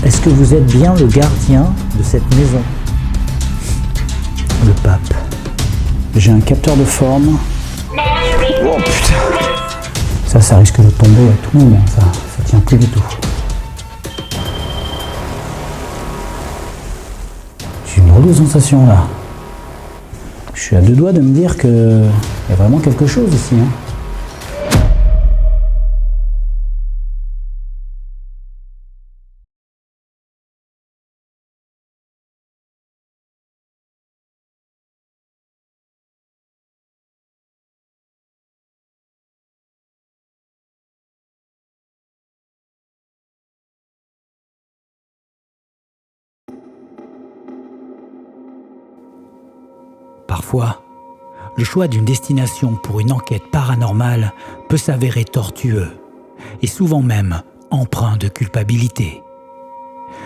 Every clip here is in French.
Est-ce que vous êtes bien le gardien de cette maison? Le pape. J'ai un capteur de forme. Oh putain. Ça risque de tomber à tout moment, ça tient plus du tout. J'ai une drôle de sensation là. Je suis à deux doigts de me dire qu'il y a vraiment quelque chose ici. Hein. Parfois, le choix d'une destination pour une enquête paranormale peut s'avérer tortueux et souvent même empreint de culpabilité.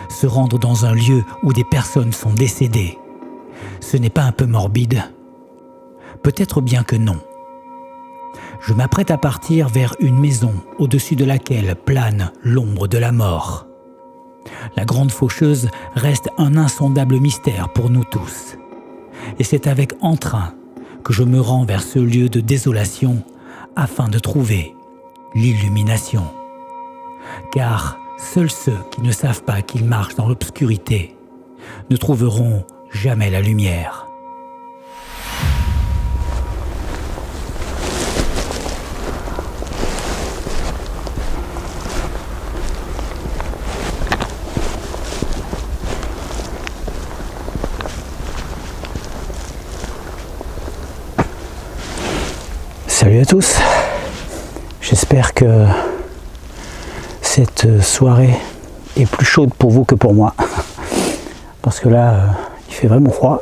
Se rendre dans un lieu où des personnes sont décédées, ce n'est pas un peu morbide? Peut-être bien que non. Je m'apprête à partir vers une maison au-dessus de laquelle plane l'ombre de la mort. La grande faucheuse reste un insondable mystère pour nous tous. Et c'est avec entrain que je me rends vers ce lieu de désolation afin de trouver l'illumination. Car seuls ceux qui ne savent pas qu'ils marchent dans l'obscurité ne trouveront jamais la lumière. Salut à tous, j'espère que cette soirée est plus chaude pour vous que pour moi, parce que là il fait vraiment froid,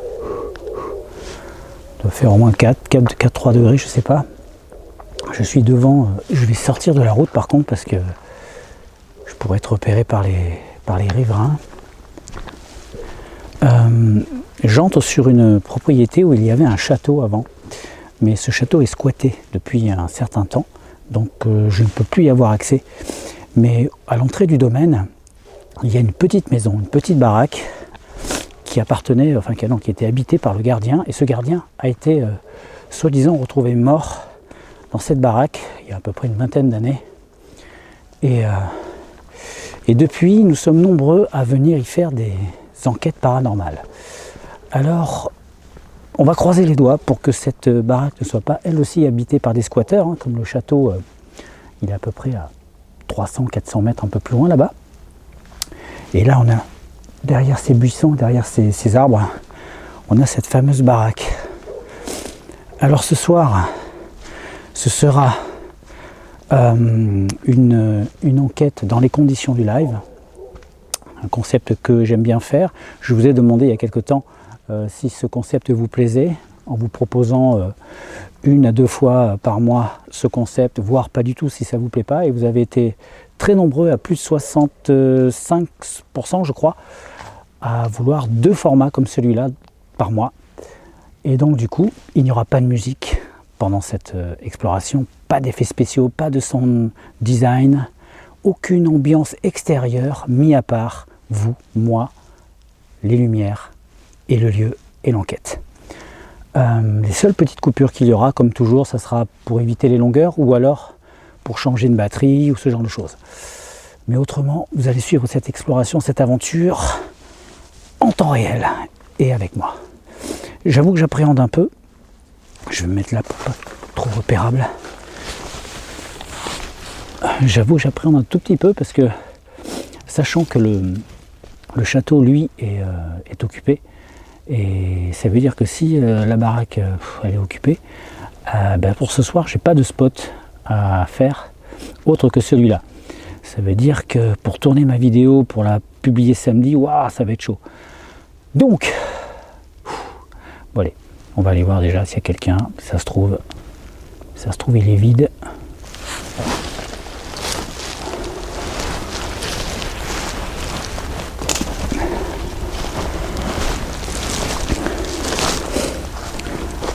il doit faire au moins 4-3 degrés, je sais pas. Je suis devant, je vais sortir de la route par contre parce que je pourrais être repéré par les riverains. J'entre sur une propriété où il y avait un château avant. Mais ce château est squatté depuis un certain temps, donc je ne peux plus y avoir accès. Mais à l'entrée du domaine, il y a une petite maison, une petite baraque qui appartenait, enfin qui était habitée par le gardien. Et ce gardien a été soi-disant retrouvé mort dans cette baraque il y a à peu près une vingtaine d'années. Et depuis, nous sommes nombreux à venir y faire des enquêtes paranormales. Alors, on va croiser les doigts pour que cette baraque ne soit pas elle aussi habitée par des squatteurs, hein, comme le château, il est à peu près à 300-400 mètres un peu plus loin là-bas. Et là on a, derrière ces buissons, derrière ces arbres, on a cette fameuse baraque. Alors ce soir, ce sera une enquête dans les conditions du live, un concept que j'aime bien faire. Je vous ai demandé il y a quelque temps si ce concept vous plaisait, en vous proposant 1 à 2 fois par mois ce concept, voire pas du tout si ça vous plaît pas, et vous avez été très nombreux, à plus de 65% je crois, à vouloir 2 formats comme celui-là par mois. Et donc du coup, il n'y aura pas de musique pendant cette exploration, pas d'effets spéciaux, pas de sound design, aucune ambiance extérieure, mis à part vous, moi, les lumières, et le lieu et l'enquête. Les seules petites coupures qu'il y aura, comme toujours, ça sera pour éviter les longueurs ou alors pour changer une batterie ou ce genre de choses. Mais autrement, vous allez suivre cette exploration, cette aventure en temps réel et avec moi. J'avoue que j'appréhende un peu. Je vais me mettre là pour pas trop repérable. J'avoue que j'appréhende un tout petit peu parce que, sachant que le château, lui, est occupé, et ça veut dire que si la baraque elle est occupée, pour ce soir j'ai pas de spot à faire autre que celui-là. Ça veut dire que pour tourner ma vidéo, pour la publier samedi, waouh, ça va être chaud. Donc, bon allez, on va aller voir déjà s'il y a quelqu'un. Ça se trouve il est vide.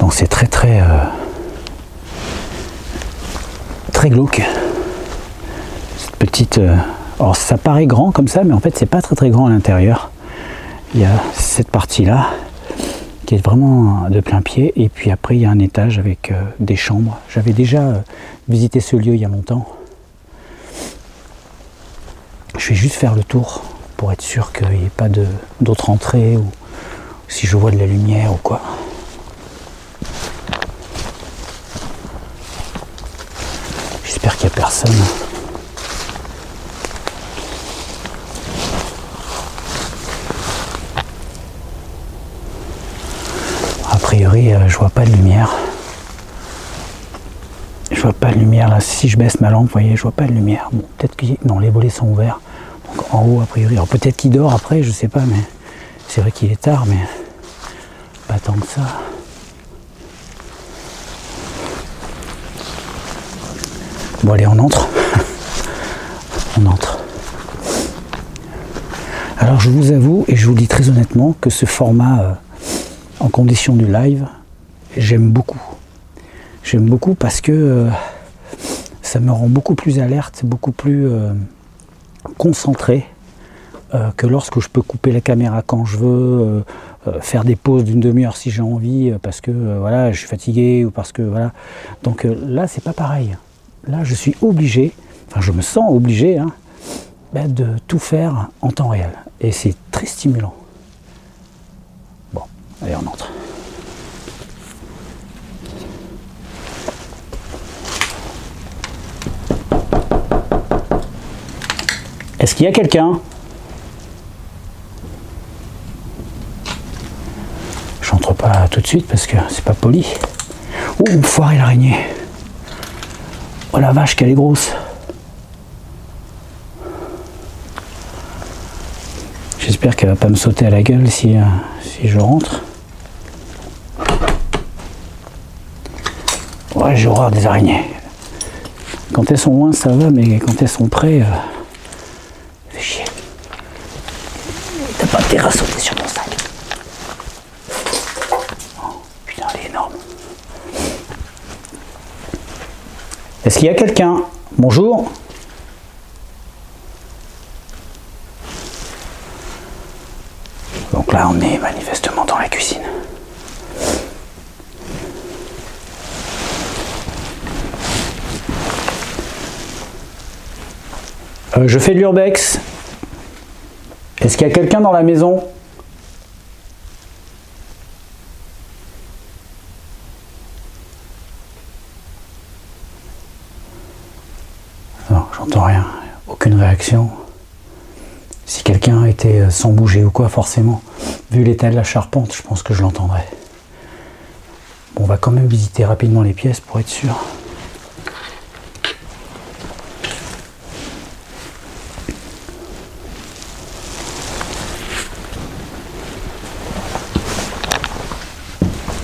Donc c'est très glauque, cette petite Alors ça paraît grand comme ça, mais en fait c'est pas très grand à l'intérieur. Il y a cette partie-là qui est vraiment de plein pied, et puis après il y a un étage avec des chambres. J'avais déjà visité ce lieu il y a longtemps. Je vais juste faire le tour pour être sûr qu'il n'y ait pas d'autres entrées ou si je vois de la lumière ou quoi. J'espère qu'il n'y a personne. A priori, je vois pas de lumière. Je vois pas de lumière là. Si je baisse ma lampe, vous voyez, je vois pas de lumière. Bon, peut-être que non, les volets sont ouverts. Donc en haut, a priori. Alors peut-être qu'il dort après, je sais pas, mais c'est vrai qu'il est tard, mais pas tant que ça. Bon, allez, on entre. On entre. Alors je vous avoue, et je vous le dis très honnêtement, que ce format en condition du live, j'aime beaucoup. J'aime beaucoup parce que ça me rend beaucoup plus alerte, beaucoup plus concentré que lorsque je peux couper la caméra quand je veux, faire des pauses d'une demi-heure si j'ai envie, parce que voilà, je suis fatigué ou parce que voilà. Donc là, c'est pas pareil. Là, je suis obligé, enfin je me sens obligé de tout faire en temps réel. Et c'est très stimulant. Bon, allez, on entre. Est-ce qu'il y a quelqu'un? J'entre pas tout de suite parce que c'est pas poli. Ouh, foiré l'araignée. Oh la vache, qu'elle est grosse. J'espère qu'elle va pas me sauter à la gueule si je rentre. Ouais, j'ai horreur des araignées. Quand elles sont loin, ça va, mais quand elles sont près, ça fait chier. T'as pas intérêt à sauter sur ton sac. Oh, putain, elle est énorme. Est-ce qu'il y a quelqu'un? Bonjour. Donc là, on est manifestement dans la cuisine. Je fais de l'urbex. Est-ce qu'il y a quelqu'un dans la maison? Non, j'entends rien. Aucune réaction. Si quelqu'un était sans bouger ou quoi, forcément, vu l'état de la charpente, je pense que je l'entendrais. Bon, on va quand même visiter rapidement les pièces pour être sûr.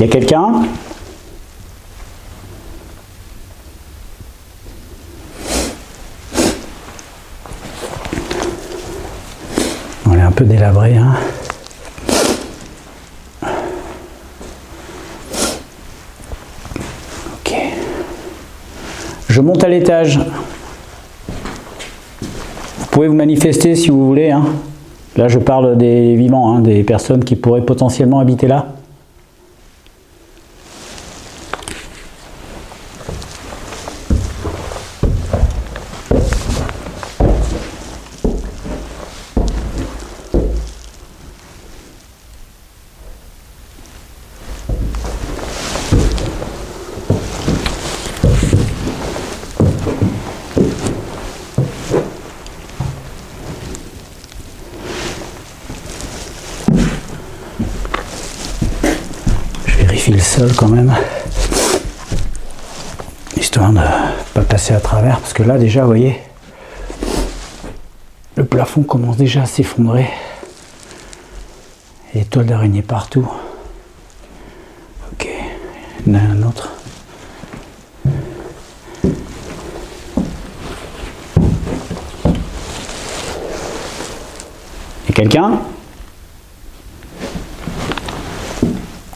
Il y a quelqu'un? On est un peu délabré, hein. Ok. Je monte à l'étage. Vous pouvez vous manifester si vous voulez, hein. Là, je parle des vivants, hein, des personnes qui pourraient potentiellement habiter là. Le sol quand même, histoire de pas passer à travers, parce que là déjà vous voyez le plafond commence déjà à s'effondrer, et les toiles d'araignée partout. Ok, il y en a un autre. Et quelqu'un?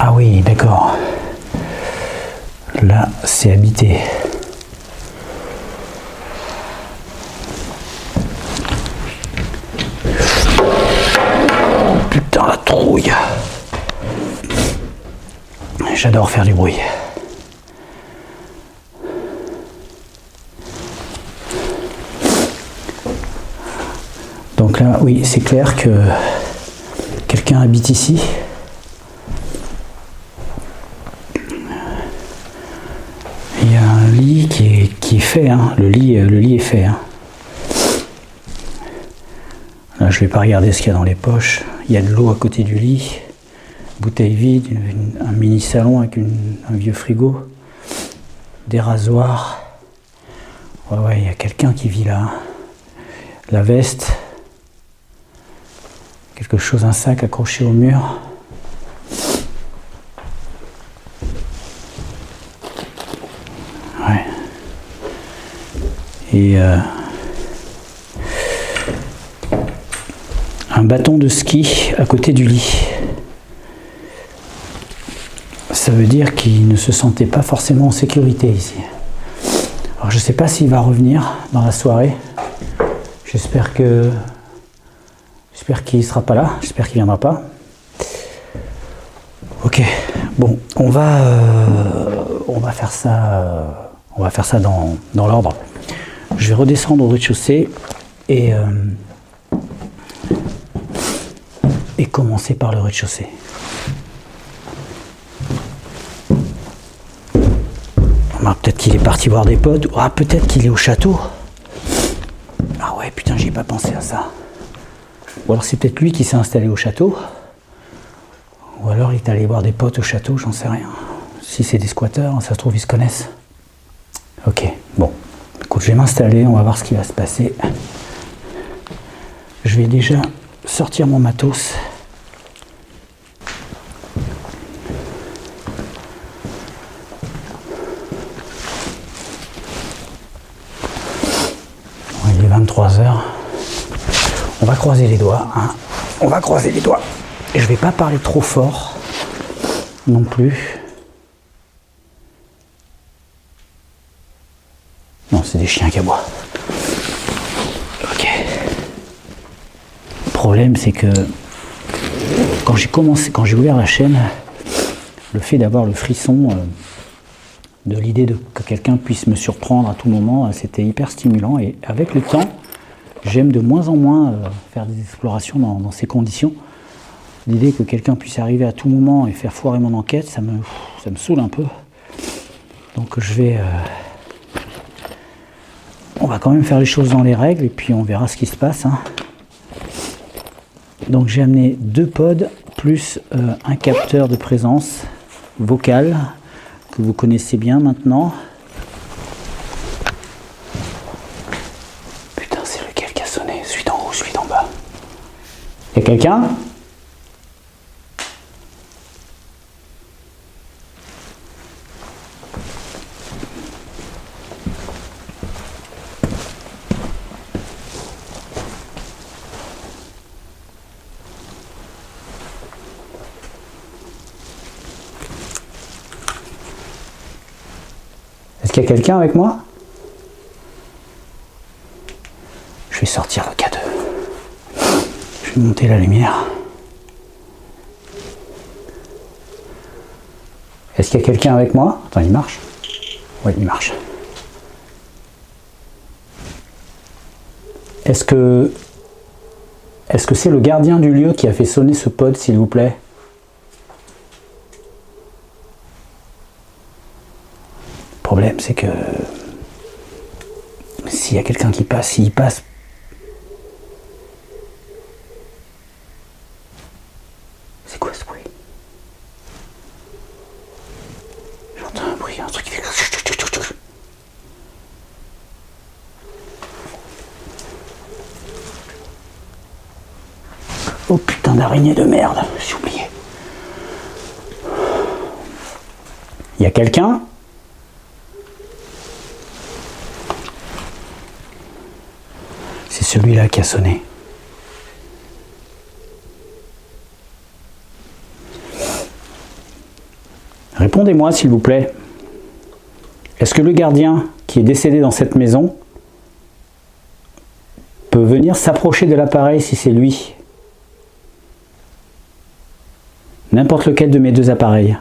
Ah oui, d'accord. Là, c'est habité. bruit. J'adore faire du bruit. Donc là, oui, c'est clair que quelqu'un habite ici. Il y a un lit qui est fait, hein. Le lit est fait. Hein. Là, je ne vais pas regarder ce qu'il y a dans les poches. Il y a de l'eau à côté du lit, bouteille vide, un mini salon avec un vieux frigo, des rasoirs. Ouais, il y a quelqu'un qui vit là. La veste, quelque chose, un sac accroché au mur. Ouais. Et un bâton de ski à côté du lit. Ça veut dire qu'il ne se sentait pas forcément en sécurité ici. Alors je ne sais pas s'il va revenir dans la soirée. J'espère qu'il ne sera pas là. J'espère qu'il ne viendra pas. Ok. Bon, on va faire ça. On va faire ça dans l'ordre. Je vais redescendre au rez-de-chaussée et commencer par le rez-de-chaussée. Ah, peut-être qu'il est parti voir des potes. Ah, peut-être qu'il est au château. Ah ouais, putain, j'y ai pas pensé à ça. Ou alors c'est peut-être lui qui s'est installé au château. Ou alors il est allé voir des potes au château, j'en sais rien. Si c'est des squatteurs, ça se trouve ils se connaissent. Ok, bon. Écoute, je vais m'installer, on va voir ce qui va se passer. Je vais déjà sortir mon matos. Il est 23h. On va croiser les doigts. Hein. On va croiser les doigts. Et je vais pas parler trop fort non plus. Non, c'est des chiens qui aboient. Ok. Le problème, c'est que quand j'ai ouvert la chaîne, le fait d'avoir le frisson de l'idée que quelqu'un puisse me surprendre à tout moment, c'était hyper stimulant. Et avec le temps, j'aime de moins en moins faire des explorations dans ces conditions. L'idée que quelqu'un puisse arriver à tout moment et faire foirer mon enquête, ça me saoule un peu. Donc on va quand même faire les choses dans les règles et puis on verra ce qui se passe. Hein. Donc j'ai amené 2 pods plus un capteur de présence vocale que vous connaissez bien maintenant. Putain, c'est lequel qui a sonné? Celui d'en haut, celui d'en bas. Y a quelqu'un? Est-ce qu'il y a quelqu'un avec moi? Je vais sortir le K2. Je vais monter la lumière. Est-ce qu'il y a quelqu'un avec moi? Attends, il marche? Oui, il marche. Est-ce que c'est le gardien du lieu qui a fait sonner ce pod, s'il vous plaît? Le problème, c'est que s'il y a quelqu'un qui passe, s'il passe, c'est quoi ce bruit? J'entends un bruit, un truc qui fait... Oh putain d'araignée de merde, j'ai oublié. Il y a quelqu'un? C'est celui-là qui a sonné. Répondez-moi s'il vous plaît. Est-ce que le gardien qui est décédé dans cette maison peut venir s'approcher de l'appareil si c'est lui? N'importe lequel de mes deux appareils.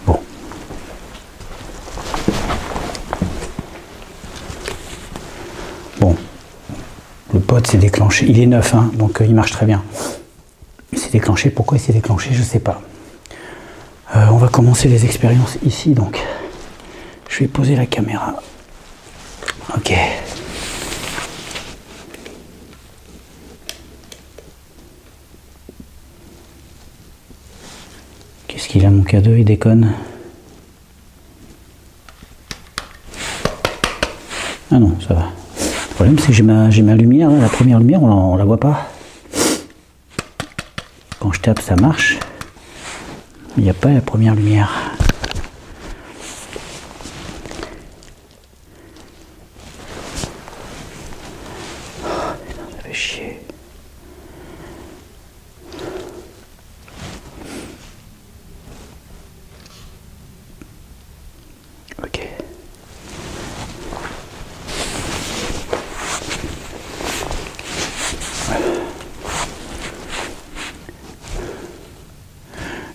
Bon. Bon. Le pod s'est déclenché. Il est neuf, hein, donc il marche très bien. Il s'est déclenché. Pourquoi il s'est déclenché, je ne sais pas. On va commencer les expériences ici, donc. Je vais poser la caméra. Ok. Qu'est-ce qu'il a, mon cadeau? Il déconne. Ah non, ça va. Le problème, c'est que j'ai ma lumière, là, la première lumière, on la voit pas. Quand je tape, ça marche. Il n'y a pas la première lumière. Oh, putain, ça fait chier. Ok.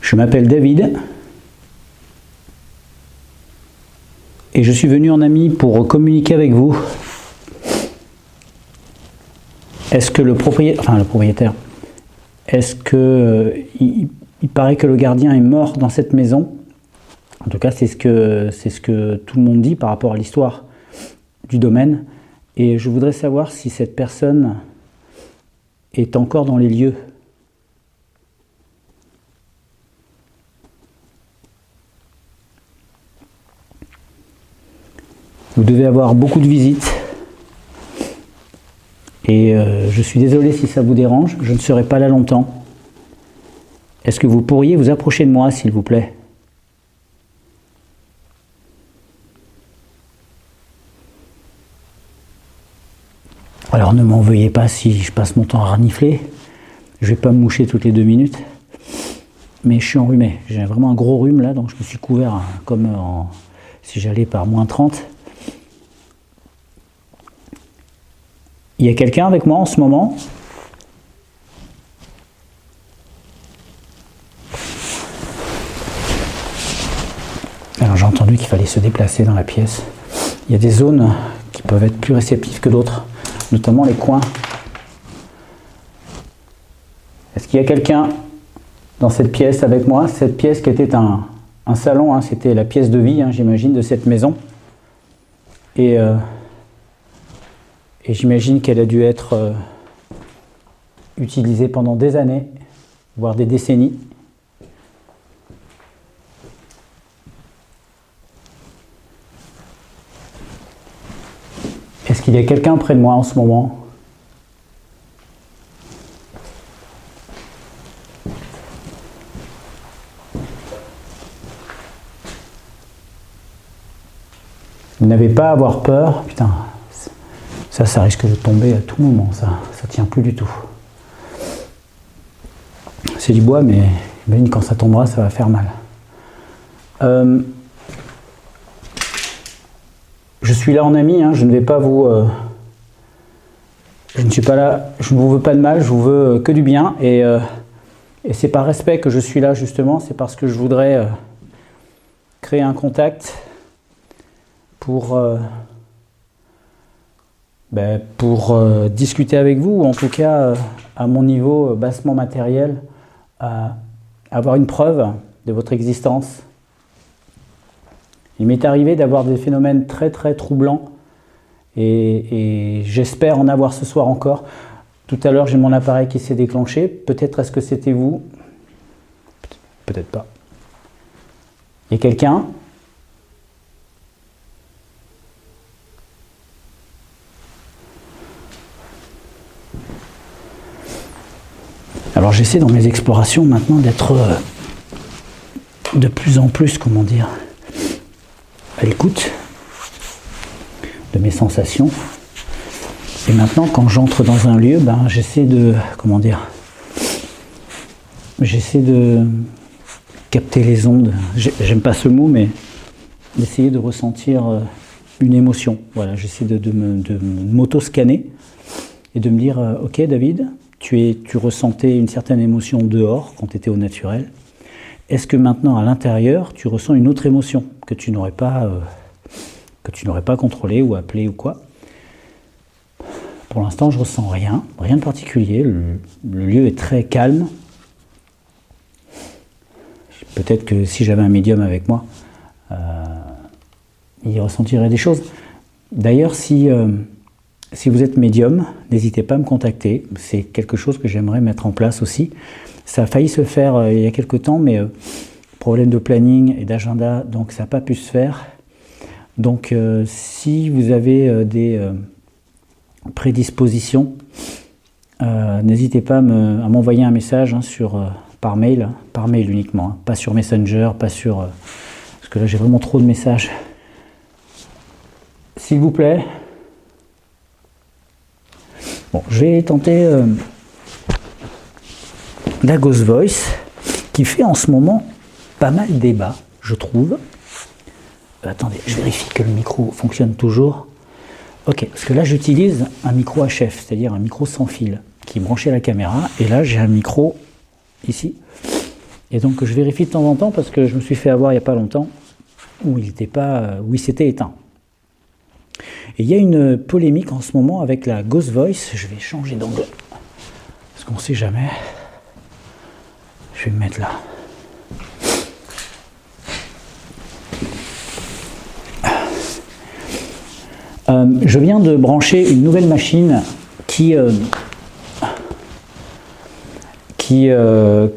Je m'appelle David et je suis venu en ami pour communiquer avec vous. Est-ce que le propriétaire, est-ce que il paraît que le gardien est mort dans cette maison? En tout cas, c'est ce que tout le monde dit par rapport à l'histoire du domaine. Et je voudrais savoir si cette personne est encore dans les lieux. Vous devez avoir beaucoup de visites. Et je suis désolé si ça vous dérange, je ne serai pas là longtemps. Est-ce que vous pourriez vous approcher de moi, s'il vous plaît? Alors ne m'en veuillez pas si je passe mon temps à renifler. Je vais pas me moucher toutes les 2 minutes. Mais je suis enrhumé. J'ai vraiment un gros rhume là, donc je me suis couvert comme si j'allais par -30. Il y a quelqu'un avec moi en ce moment? Alors j'ai entendu qu'il fallait se déplacer dans la pièce. Il y a des zones qui peuvent être plus réceptives que d'autres, notamment les coins. Est-ce qu'il y a quelqu'un dans cette pièce avec moi? Cette pièce qui était un salon, hein, c'était la pièce de vie, hein, j'imagine, de cette maison. Et j'imagine qu'elle a dû être utilisée pendant des années, voire des décennies. Est-ce qu'il y a quelqu'un près de moi en ce moment? Vous n'avez pas à avoir peur. Putain, ça risque de tomber à tout moment, ça tient plus du tout. C'est du bois, mais imagine quand ça tombera, ça va faire mal. Je suis là en ami, hein, je ne vais pas vous... je ne suis pas là, je ne vous veux pas de mal, je vous veux que du bien. Et c'est par respect que je suis là, justement, c'est parce que je voudrais créer un contact pour discuter avec vous, ou en tout cas, à mon niveau bassement matériel, avoir une preuve de votre existence. Il m'est arrivé d'avoir des phénomènes très très troublants et j'espère en avoir ce soir encore. Tout à l'heure, j'ai mon appareil qui s'est déclenché. Peut-être est-ce que c'était vous? Peut-être pas. Il y a quelqu'un? Alors j'essaie dans mes explorations maintenant d'être de plus en plus, comment dire, à l'écoute de mes sensations. Et maintenant, quand j'entre dans un lieu, j'essaie de, comment dire, j'essaie de capter les ondes. J'aime pas ce mot, mais d'essayer de ressentir une émotion. Voilà, j'essaie de m'auto-scanner et de me dire, ok David, tu ressentais une certaine émotion dehors quand tu étais au naturel. Est-ce que maintenant à l'intérieur, tu ressens une autre émotion que tu n'aurais pas contrôlée ou appelée ou quoi? Pour l'instant, je ressens rien de particulier. Le lieu est très calme. Peut-être que si j'avais un médium avec moi, il ressentirait des choses. D'ailleurs, si vous êtes médium, n'hésitez pas à me contacter. C'est quelque chose que j'aimerais mettre en place aussi. Ça a failli se faire il y a quelques temps, mais problème de planning et d'agenda, donc ça n'a pas pu se faire. Donc si vous avez des prédispositions, n'hésitez pas à m'envoyer un message par mail uniquement, hein, pas sur Messenger, pas sur... parce que là j'ai vraiment trop de messages. S'il vous plaît. Bon, je vais tenter la Ghost Voice, qui fait en ce moment pas mal débat, je trouve. Attendez, je vérifie que le micro fonctionne toujours. Ok, parce que là j'utilise un micro HF, c'est-à-dire un micro sans fil, qui est branché à la caméra, et là j'ai un micro ici. Et donc je vérifie de temps en temps, parce que je me suis fait avoir il n'y a pas longtemps, où il s'était éteint. Et il y a une polémique en ce moment avec la Ghost Voice. Je vais changer d'angle, parce qu'on ne sait jamais. Je vais me mettre là. Je viens de brancher une nouvelle machine que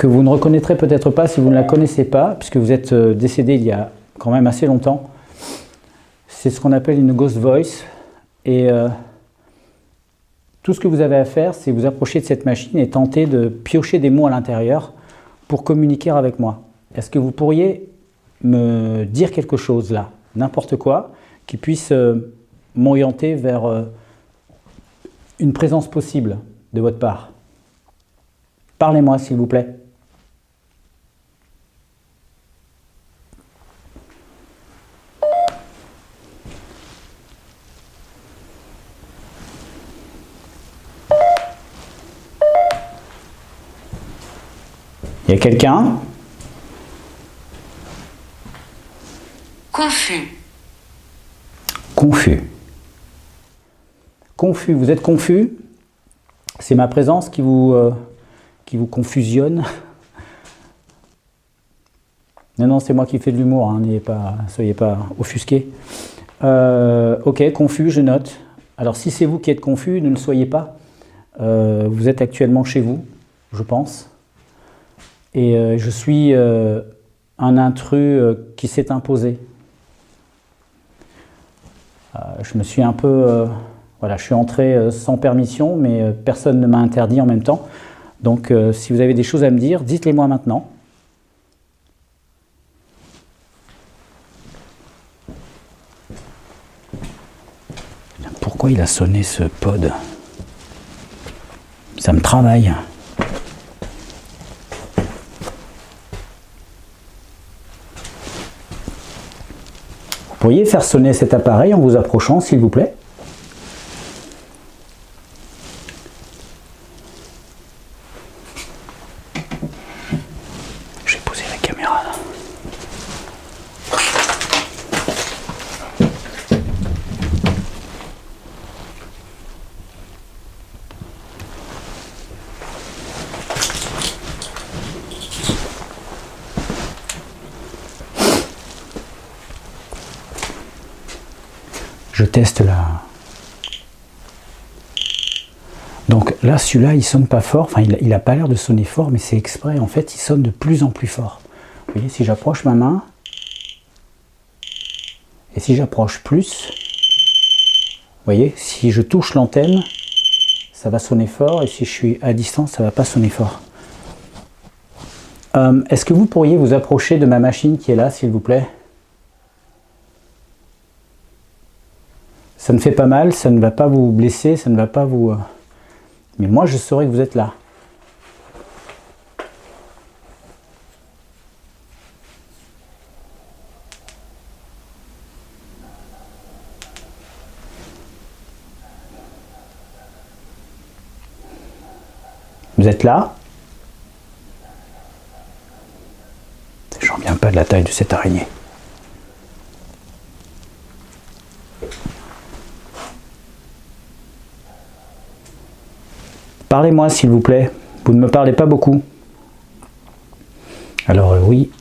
vous ne reconnaîtrez peut-être pas si vous ne la connaissez pas, puisque vous êtes décédé il y a quand même assez longtemps. C'est ce qu'on appelle une Ghost Voice. Et tout ce que vous avez à faire, c'est vous approcher de cette machine et tenter de piocher des mots à l'intérieur pour communiquer avec moi. Est-ce que vous pourriez me dire quelque chose là, n'importe quoi, qui puisse m'orienter vers une présence possible de votre part? Parlez-moi, s'il vous plaît. Il y a quelqu'un? Confus. Confus. Confus, vous êtes confus? C'est ma présence qui vous confusionne? Non, c'est moi qui fais de l'humour, hein, soyez pas offusqués. Ok, confus, je note. Alors si c'est vous qui êtes confus, ne le soyez pas. Vous êtes actuellement chez vous, je pense. Et je suis un intrus qui s'est imposé. Je me suis un peu... voilà, je suis entré sans permission, mais personne ne m'a interdit en même temps. Donc si vous avez des choses à me dire, dites-les-moi maintenant. Pourquoi il a sonné ce pod? Ça me travaille. Vous pourriez faire sonner cet appareil en vous approchant, s'il vous plaît? Je vais poser la caméra là. Je teste là. Donc là, celui-là, il sonne pas fort. Enfin, il a pas l'air de sonner fort, mais c'est exprès. En fait, il sonne de plus en plus fort. Vous voyez, si j'approche ma main, et si j'approche plus, vous voyez, si je touche l'antenne, ça va sonner fort. Et si je suis à distance, ça va pas sonner fort. Est-ce que vous pourriez vous approcher de ma machine qui est là, s'il vous plaît? Ça ne fait pas mal, ça ne va pas vous blesser, ça ne va pas vous... Mais moi, je saurais que vous êtes là. êtes là. J'en reviens pas de la taille de cette araignée. Parlez-moi s'il vous plaît. Vous ne me parlez pas beaucoup. Alors oui,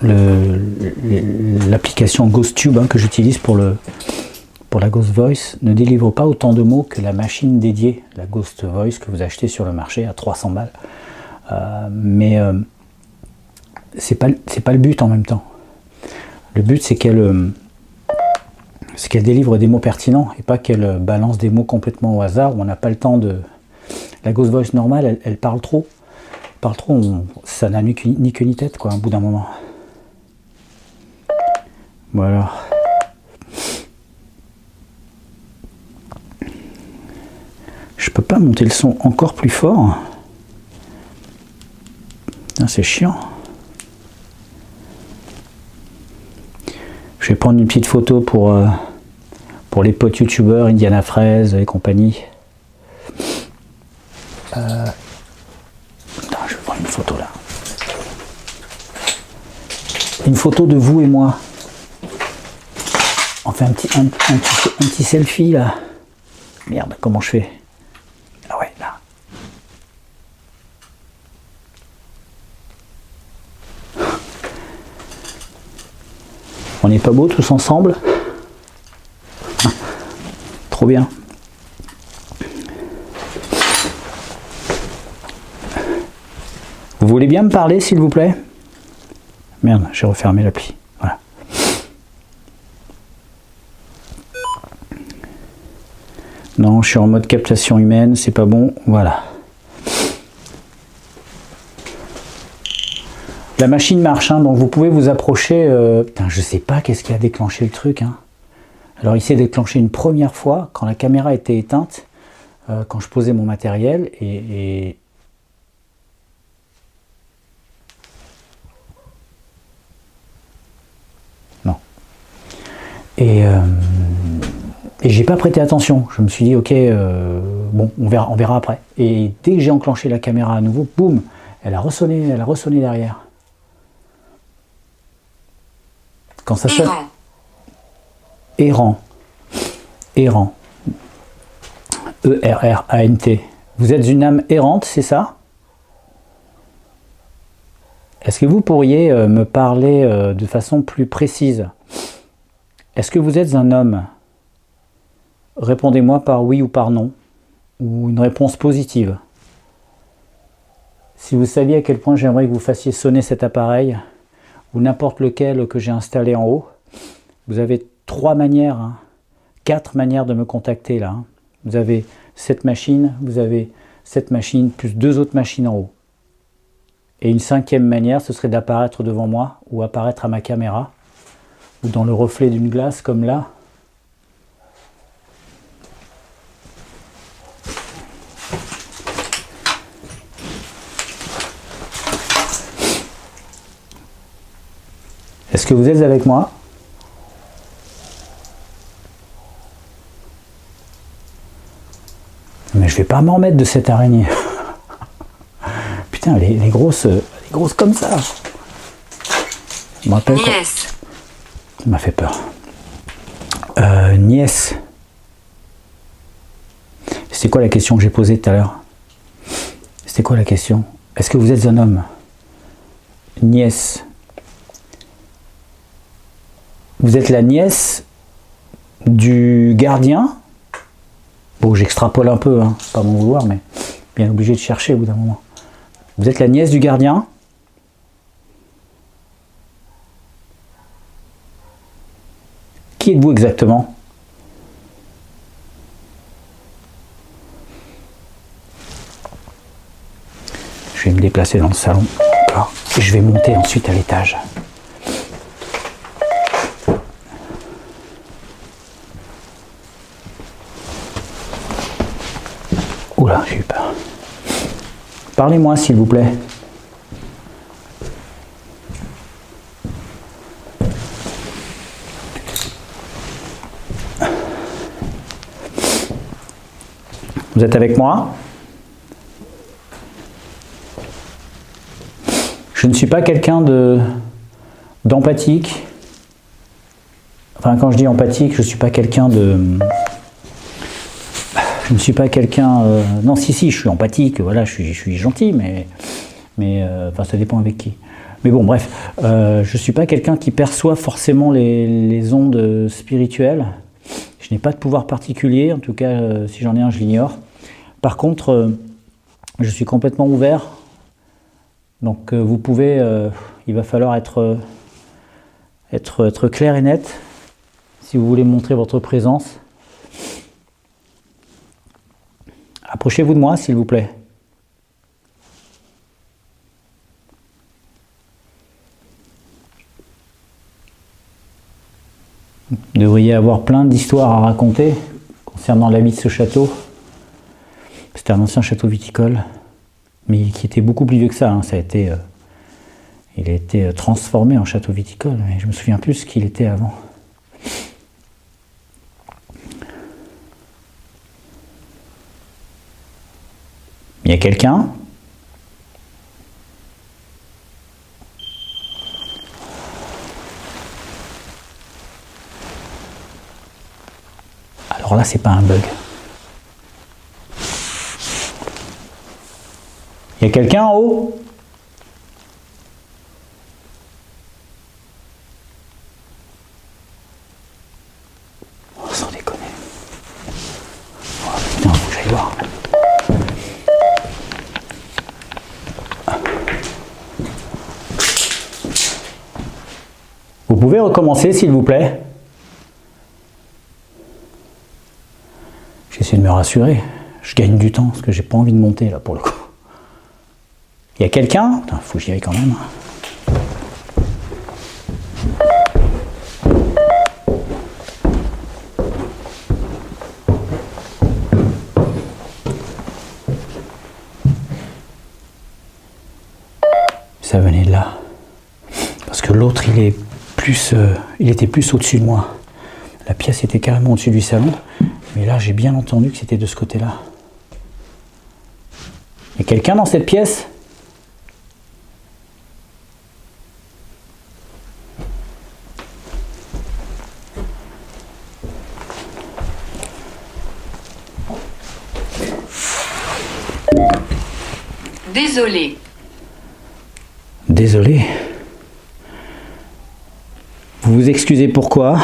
l'application GhostTube que j'utilise pour la Ghost Voice ne délivre pas autant de mots que la machine dédiée, la Ghost Voice que vous achetez sur le marché à 300 balles. Mais c'est pas le but en même temps. Le but c'est qu'elle délivre des mots pertinents et pas qu'elle balance des mots complètement au hasard où on n'a pas le temps de... La Ghost Voice normale, elle parle trop. Ça n'a ni queue ni tête, quoi, au bout d'un moment. Voilà. Je peux pas monter le son encore plus fort. C'est chiant. Je vais prendre une petite photo pour les potes youtubeurs, Indiana Fraise et compagnie. Je vais prendre une photo là. Une photo de vous et moi. On fait un petit selfie là. Merde, comment je fais? Ah ouais, là. On n'est pas beau tous ensemble? Trop bien. Vous voulez bien me parler s'il vous plaît? Merde, j'ai refermé l'appli. Voilà. Non, je suis en mode captation humaine, c'est pas bon. Voilà. La machine marche, donc vous pouvez vous approcher. Putain, je sais pas qu'est-ce qui a déclenché le truc. Alors il s'est déclenché une première fois quand la caméra était éteinte, quand je posais mon matériel et non. Et j'ai pas prêté attention. Je me suis dit ok, bon, on verra après. Et dès que j'ai enclenché la caméra à nouveau, boum, elle a ressonné derrière. Quand ça sonne. Errant. E-R-R-A-N-T. Vous êtes une âme errante, c'est ça? Est-ce que vous pourriez me parler de façon plus précise? Est-ce que vous êtes un homme? Répondez-moi par oui ou par non, ou une réponse positive. Si vous saviez à quel point j'aimerais que vous fassiez sonner cet appareil, ou n'importe lequel que j'ai installé en haut, vous avez 4 manières de me contacter là. Vous avez cette machine, plus 2 autres machines en haut. Et une 5e manière, ce serait d'apparaître devant moi, ou apparaître à ma caméra, ou dans le reflet d'une glace comme là. Est-ce que vous êtes avec moi? Mais je vais pas m'en remettre de cette araignée. Putain, elle est grosse comme ça. Je me rappelle Nièce. Ça m'a fait peur. Nièce. C'était quoi la question que j'ai posée tout à l'heure? C'était quoi la question? Est-ce que vous êtes un homme? Nièce. Vous êtes la nièce du gardien? Bon, j'extrapole un peu, pas mon vouloir, mais bien obligé de chercher au bout d'un moment. Vous êtes la nièce du gardien? Qui êtes-vous exactement? Je vais me déplacer dans le salon. Et je vais monter ensuite à l'étage. Oula, j'ai eu peur. Parlez-moi, s'il vous plaît. Vous êtes avec moi? Je ne suis pas quelqu'un d'empathique. Enfin, quand je dis empathique, je ne suis pas quelqu'un de... Je ne suis pas quelqu'un... non, si, je suis empathique, voilà, je suis gentil, mais enfin, ça dépend avec qui. Mais bon, bref, je ne suis pas quelqu'un qui perçoit forcément les ondes spirituelles. Je n'ai pas de pouvoir particulier, en tout cas, si j'en ai un, je l'ignore. Par contre, je suis complètement ouvert. Donc, vous pouvez... il va falloir être clair et net si vous voulez montrer votre présence. Approchez-vous de moi, s'il vous plaît. Vous devriez avoir plein d'histoires à raconter concernant la vie de ce château. C'était un ancien château viticole, mais qui était beaucoup plus vieux que ça. Hein. Il a été transformé en château viticole, mais je me souviens plus ce qu'il était avant. Il y a quelqu'un ? Alors là, c'est pas un bug. Il y a quelqu'un en haut ? Oh, sans déconner. Oh putain, faut que j'aille voir. Vous pouvez recommencer, s'il vous plaît ? J'essaie de me rassurer. Je gagne du temps, parce que j'ai pas envie de monter, là, pour le coup. Il y a quelqu'un ? Putain, faut que j'y aille quand même. Ça venait de là. Parce que l'autre, il était plus au-dessus de moi. La pièce était carrément au-dessus du salon. Mais là, j'ai bien entendu que c'était de ce côté-là. Il y a quelqu'un dans cette pièce ? Désolé. Désolé. Vous vous excusez pourquoi ?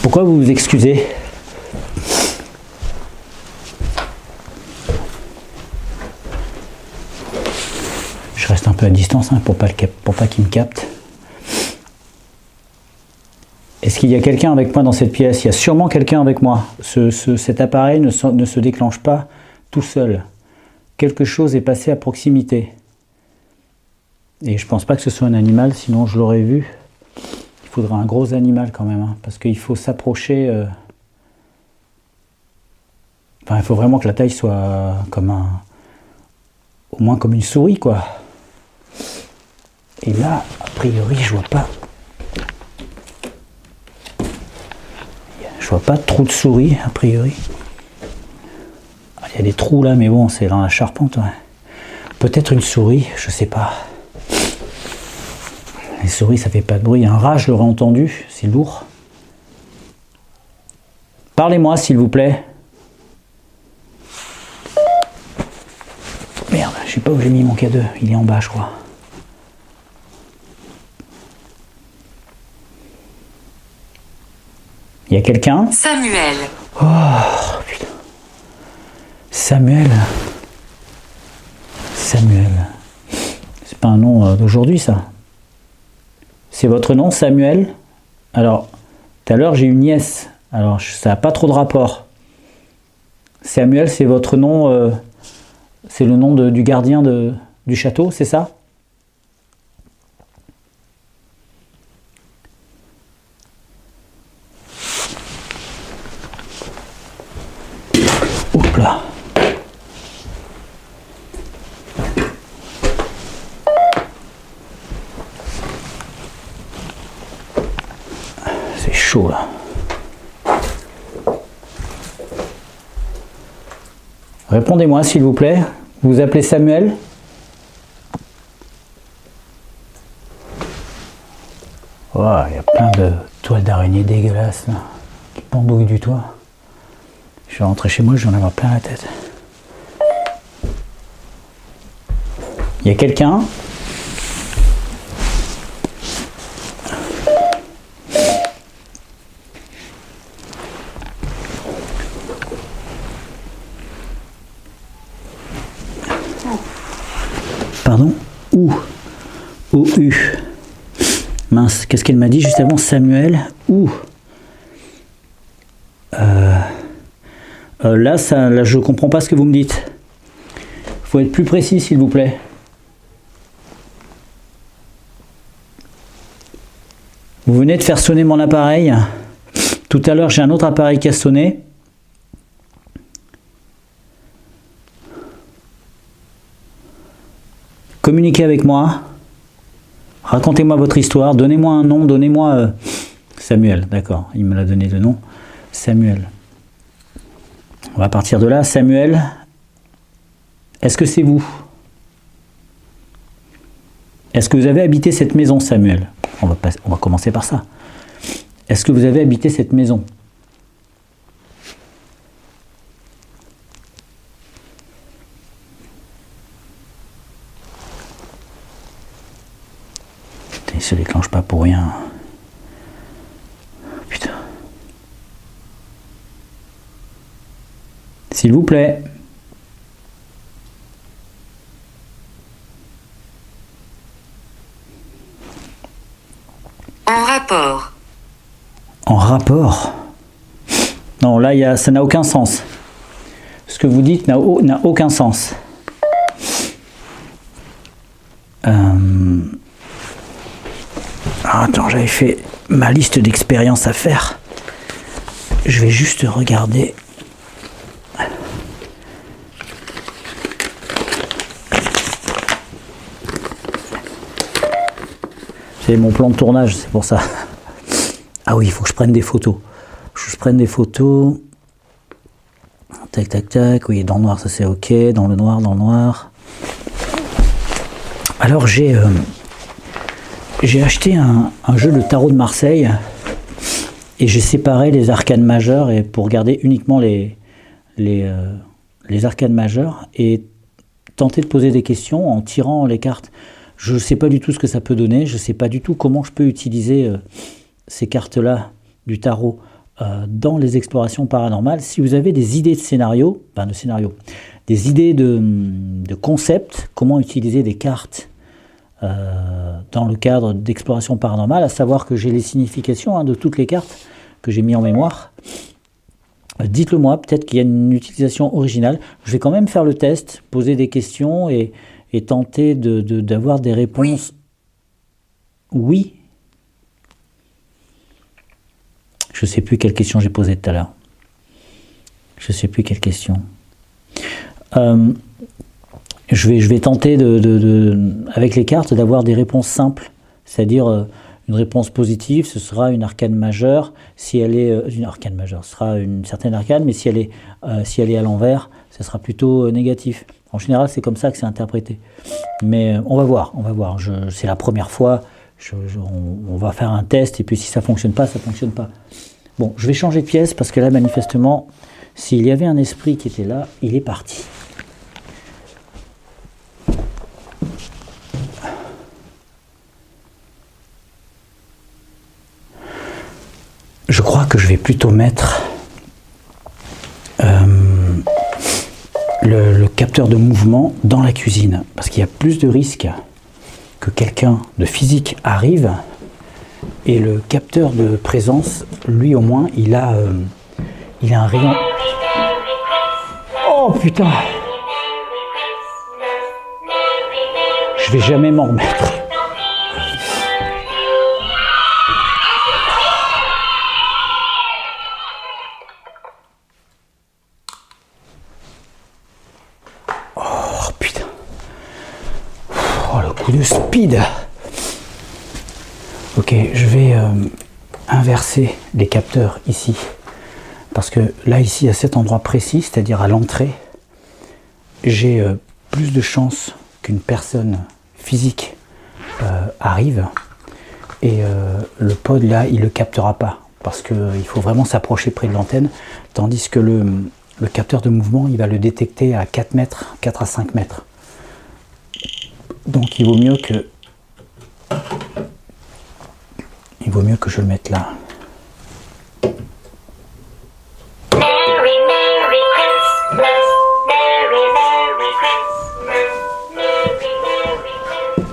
Pourquoi vous vous excusez ? Je reste un peu à distance hein, pour pas qu'il me capte. Est-ce qu'il y a quelqu'un avec moi dans cette pièce ? Il y a sûrement quelqu'un avec moi. Cet appareil ne se déclenche pas tout seul. Quelque chose est passé à proximité. Et je pense pas que ce soit un animal, sinon je l'aurais vu. Il faudra un gros animal quand même, hein, parce qu'il faut s'approcher. Enfin, il faut vraiment que la taille soit au moins comme une souris, quoi. Et là, a priori, je vois pas. Je vois pas de trou de souris, a priori. Il y a des trous là, mais bon, c'est dans la charpente. Ouais. Peut-être une souris, je sais pas. Les souris, ça fait pas de bruit. Un rat, je l'aurais entendu, c'est lourd. Parlez-moi, s'il vous plaît. Merde, je sais pas où j'ai mis mon K2. Il est en bas, je crois. Il y a quelqu'un ? Samuel. Oh, putain. Samuel. Samuel. C'est pas un nom d'aujourd'hui, ça. C'est votre nom, Samuel ? Alors, tout à l'heure, j'ai une nièce. Alors, ça n'a pas trop de rapport. Samuel, c'est votre nom, c'est le nom du gardien du château, c'est ça ? Oups là. C'est chaud là. Répondez-moi s'il vous plaît. Vous vous appelez Samuel? Oh, il y a plein de toiles d'araignée dégueulasses là, qui pendouillent du toit. Je vais rentrer chez moi, je vais en avoir plein la tête. Il y a quelqu'un? Pardon? Où? O-U. Mince, qu'est-ce qu'elle m'a dit juste avant? Samuel? Où? Là, je comprends pas ce que vous me dites. Faut être plus précis, s'il vous plaît. Vous venez de faire sonner mon appareil. Tout à l'heure, j'ai un autre appareil qui a sonné. Communiquez avec moi. Racontez-moi votre histoire. Donnez-moi un nom. Donnez-moi Samuel. D'accord, il me l'a donné le nom. Samuel. On va partir de là. Samuel, est-ce que c'est vous? Est-ce que vous avez habité cette maison, Samuel? On va commencer par ça. Est-ce que vous avez habité cette maison? Putain, il se déclenche pas pour rien. Putain. S'il vous plaît. En rapport. En rapport? Non, là, ça n'a aucun sens. Ce que vous dites n'a aucun sens. Attends, j'avais fait ma liste d'expériences à faire. Je vais juste regarder. C'est mon plan de tournage, c'est pour ça. Ah oui, il faut que je prenne des photos. Je prenne des photos. Tac, tac, tac. Oui, dans le noir, ça c'est ok. Dans le noir, dans le noir. Alors j'ai acheté un jeu de tarot de Marseille et j'ai séparé les arcanes majeures et pour garder uniquement les arcanes majeures et tenter de poser des questions en tirant les cartes. Je ne sais pas du tout ce que ça peut donner, je ne sais pas du tout comment je peux utiliser ces cartes-là du tarot dans les explorations paranormales. Si vous avez des idées de scénario, des idées de concept, comment utiliser des cartes dans le cadre d'exploration paranormale, à savoir que j'ai les significations de toutes les cartes que j'ai mis en mémoire. Dites-le moi, peut-être qu'il y a une utilisation originale. Je vais quand même faire le test, poser des questions et tenter d'avoir des réponses. Oui. Je ne sais plus quelle question j'ai posée tout à l'heure. Je ne sais plus quelle question. Je vais tenter avec les cartes d'avoir des réponses simples, c'est-à-dire une réponse positive, ce sera une arcane majeure. Si elle est une arcane majeure, ce sera une certaine arcane, mais si elle est à l'envers, ce sera plutôt négatif. En général, c'est comme ça que c'est interprété. Mais on va voir. C'est la première fois. On va faire un test et puis si ça fonctionne pas, ça fonctionne pas. Bon, je vais changer de pièce parce que là, manifestement, s'il y avait un esprit qui était là, il est parti. Je crois que je vais plutôt mettre le capteur de mouvement dans la cuisine parce qu'il y a plus de risques que quelqu'un de physique arrive et le capteur de présence, lui au moins, il a un rayon. Oh putain! Je vais jamais m'en remettre. De speed. Ok, je vais inverser les capteurs ici parce que là ici à cet endroit précis, c'est-à-dire à l'entrée, j'ai plus de chances qu'une personne physique arrive et le pod là il le captera pas parce qu'il faut vraiment s'approcher près de l'antenne, tandis que le capteur de mouvement il va le détecter à 4 mètres, 4 à 5 mètres. Donc il vaut mieux que je le mette là.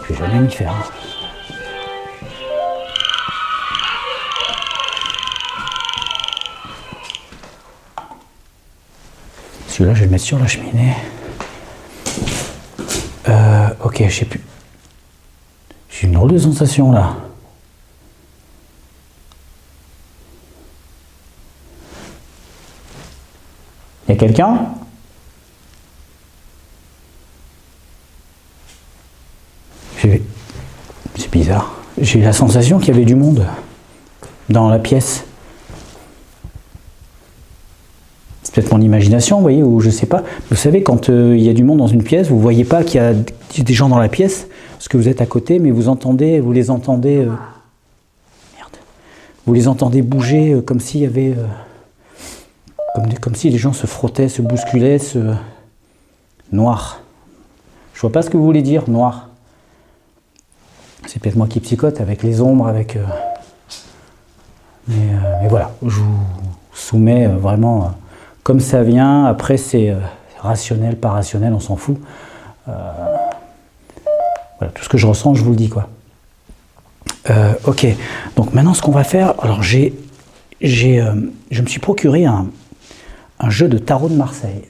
Je vais jamais m'y faire. Celui-là, je vais le mettre sur la cheminée. Ok, je sais plus. J'ai une drôle de sensation là. Il y a quelqu'un ? C'est bizarre. J'ai eu la sensation qu'il y avait du monde dans la pièce. C'est peut-être mon imagination, vous voyez, ou je sais pas. Vous savez, quand il y a du monde dans une pièce, vous ne voyez pas qu'il y a des gens dans la pièce, parce que vous êtes à côté, mais vous les entendez... merde. Vous les entendez bouger comme s'il y avait... Comme si les gens se frottaient, se bousculaient, Noir. Je vois pas ce que vous voulez dire, noir. C'est peut-être moi qui psychote avec les ombres, avec... Mais voilà, je vous soumets vraiment comme ça vient. Après, c'est rationnel, pas rationnel, on s'en fout. Voilà, tout ce que je ressens, je vous le dis, quoi. Ok, donc maintenant, ce qu'on va faire... Alors, je me suis procuré un jeu de tarot de Marseille.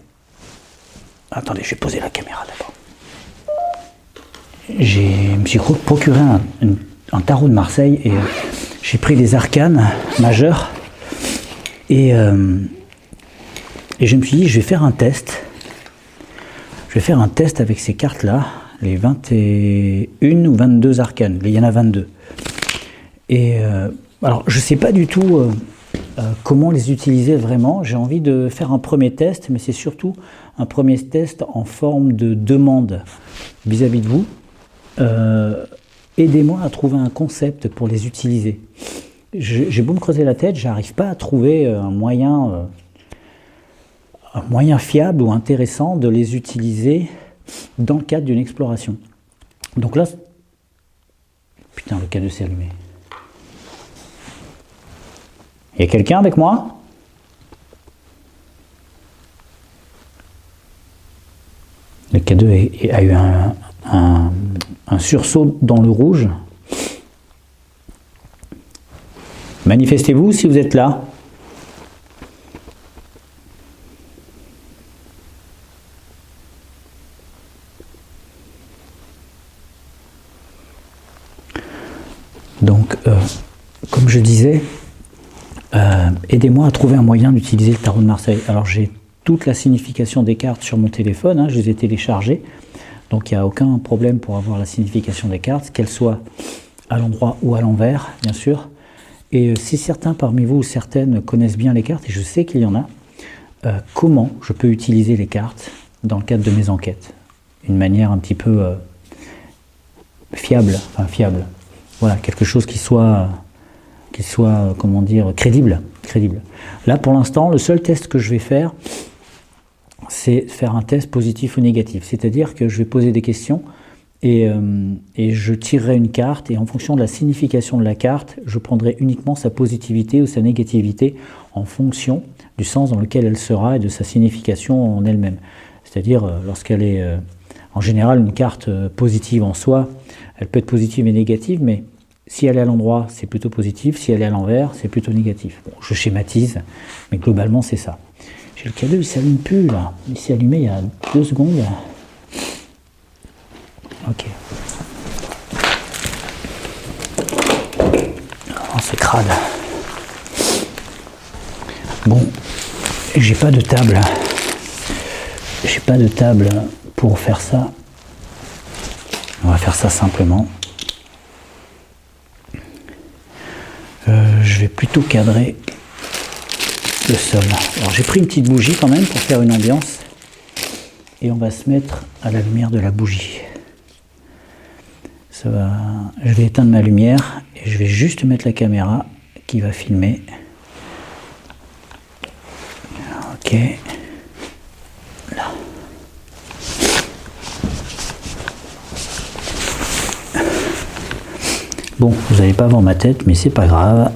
Attendez, je vais poser la caméra d'abord. Je me suis procuré un tarot de Marseille et j'ai pris des arcanes majeurs et je me suis dit, je vais faire un test. Je vais faire un test avec ces cartes-là, les 21 ou 22 arcanes. Il y en a 22. Et alors, je ne sais pas du tout... comment les utiliser vraiment. J'ai envie de faire un premier test, mais c'est surtout un premier test en forme de demande vis-à-vis de vous. Aidez-moi à trouver un concept pour les utiliser. J'ai beau me creuser la tête, j'arrive pas à trouver un moyen fiable ou intéressant de les utiliser dans le cadre d'une exploration. Donc là, putain, le K2 s'est allumé. Il y a quelqu'un avec moi ? Le K2 a eu un sursaut dans le rouge. Manifestez-vous si vous êtes là. Donc, comme je disais, aidez-moi à trouver un moyen d'utiliser le tarot de Marseille. Alors j'ai toute la signification des cartes sur mon téléphone, je les ai téléchargées, donc il n'y a aucun problème pour avoir la signification des cartes, qu'elles soient à l'endroit ou à l'envers, bien sûr. Et si certains parmi vous ou certaines connaissent bien les cartes, et je sais qu'il y en a, comment je peux utiliser les cartes dans le cadre de mes enquêtes ? Une manière un petit peu fiable. Voilà, quelque chose qui soit comment dire, crédible. Là, pour l'instant, le seul test que je vais faire, c'est faire un test positif ou négatif. C'est-à-dire que je vais poser des questions et je tirerai une carte et en fonction de la signification de la carte, je prendrai uniquement sa positivité ou sa négativité en fonction du sens dans lequel elle sera et de sa signification en elle-même. C'est-à-dire, lorsqu'elle est, en général, une carte positive en soi, elle peut être positive et négative, mais si elle est à l'endroit, c'est plutôt positif. Si elle est à l'envers, c'est plutôt négatif. Bon, je schématise, mais globalement, c'est ça. J'ai le K2, il ne s'allume plus, là. Il s'est allumé il y a 2 secondes. Ok. Oh, c'est crade. Bon, j'ai pas de table. J'ai pas de table pour faire ça. On va faire ça simplement. Je vais plutôt cadrer le sol. Alors j'ai pris une petite bougie quand même pour faire une ambiance. et on va se mettre à la lumière de la bougie. Je vais éteindre ma lumière et je vais juste mettre la caméra qui va filmer. Ok. Là. Bon, vous n'allez pas voir ma tête, mais c'est pas grave.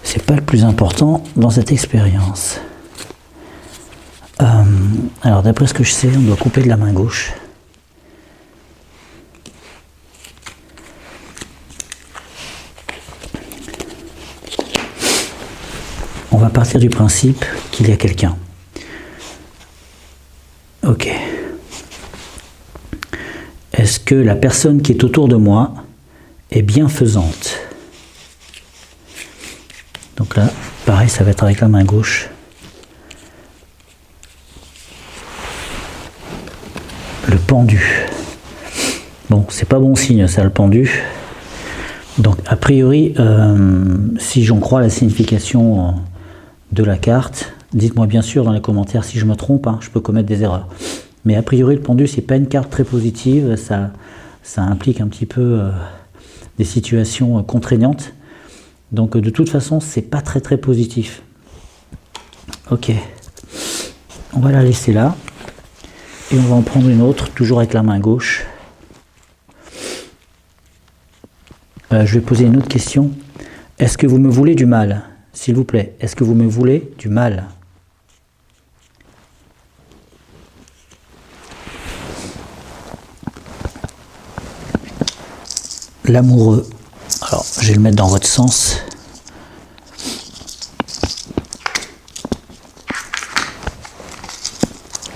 C'est pas le plus important dans cette expérience. Alors d'après ce que je sais, on doit couper de la main gauche. On va partir du principe qu'il y a quelqu'un. Ok. Est-ce que la personne qui est autour de moi est bienfaisante? Donc là, pareil, ça va être avec la main gauche. Le pendu. Bon, c'est pas bon signe ça, le pendu. Donc a priori, si j'en crois la signification de la carte, dites-moi bien sûr dans les commentaires si je me trompe, hein, je peux commettre des erreurs. Mais a priori, le pendu, c'est pas une carte très positive, ça implique un petit peu des situations contraignantes. Donc de toute façon, c'est pas très très positif. Ok, on va la laisser là. Et on va en prendre une autre, toujours avec la main gauche. Je vais poser une autre question. Est-ce que vous me voulez du mal? S'il vous plaît, est-ce que vous me voulez du mal? L'amoureux. Alors, je vais le mettre dans votre sens.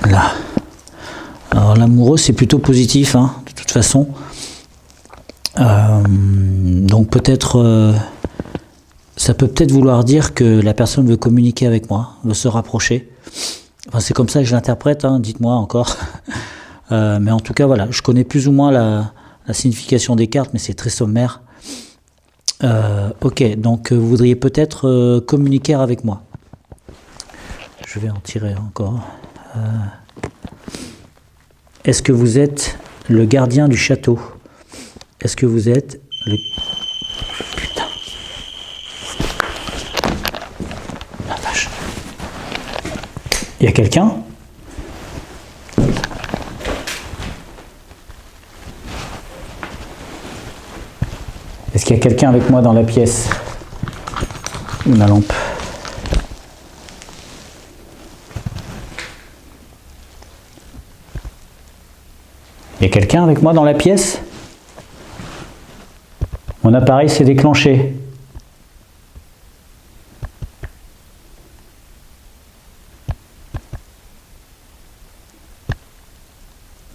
Là. Alors, l'amoureux, c'est plutôt positif, hein, de toute façon. Donc, peut-être... ça peut peut-être vouloir dire que la personne veut communiquer avec moi, veut se rapprocher. Enfin, c'est comme ça que je l'interprète, hein, dites-moi encore. Mais en tout cas, voilà, je connais plus ou moins la signification des cartes, mais c'est très sommaire. Ok, donc vous voudriez peut-être communiquer avec moi. Je vais en tirer encore. Est-ce que vous êtes le gardien du château? Est-ce que vous êtes le... Putain. La vache. Il y a quelqu'un? Est-ce qu'il y a quelqu'un avec moi dans la pièce? Ou ma lampe? Il y a quelqu'un avec moi dans la pièce? Mon appareil s'est déclenché.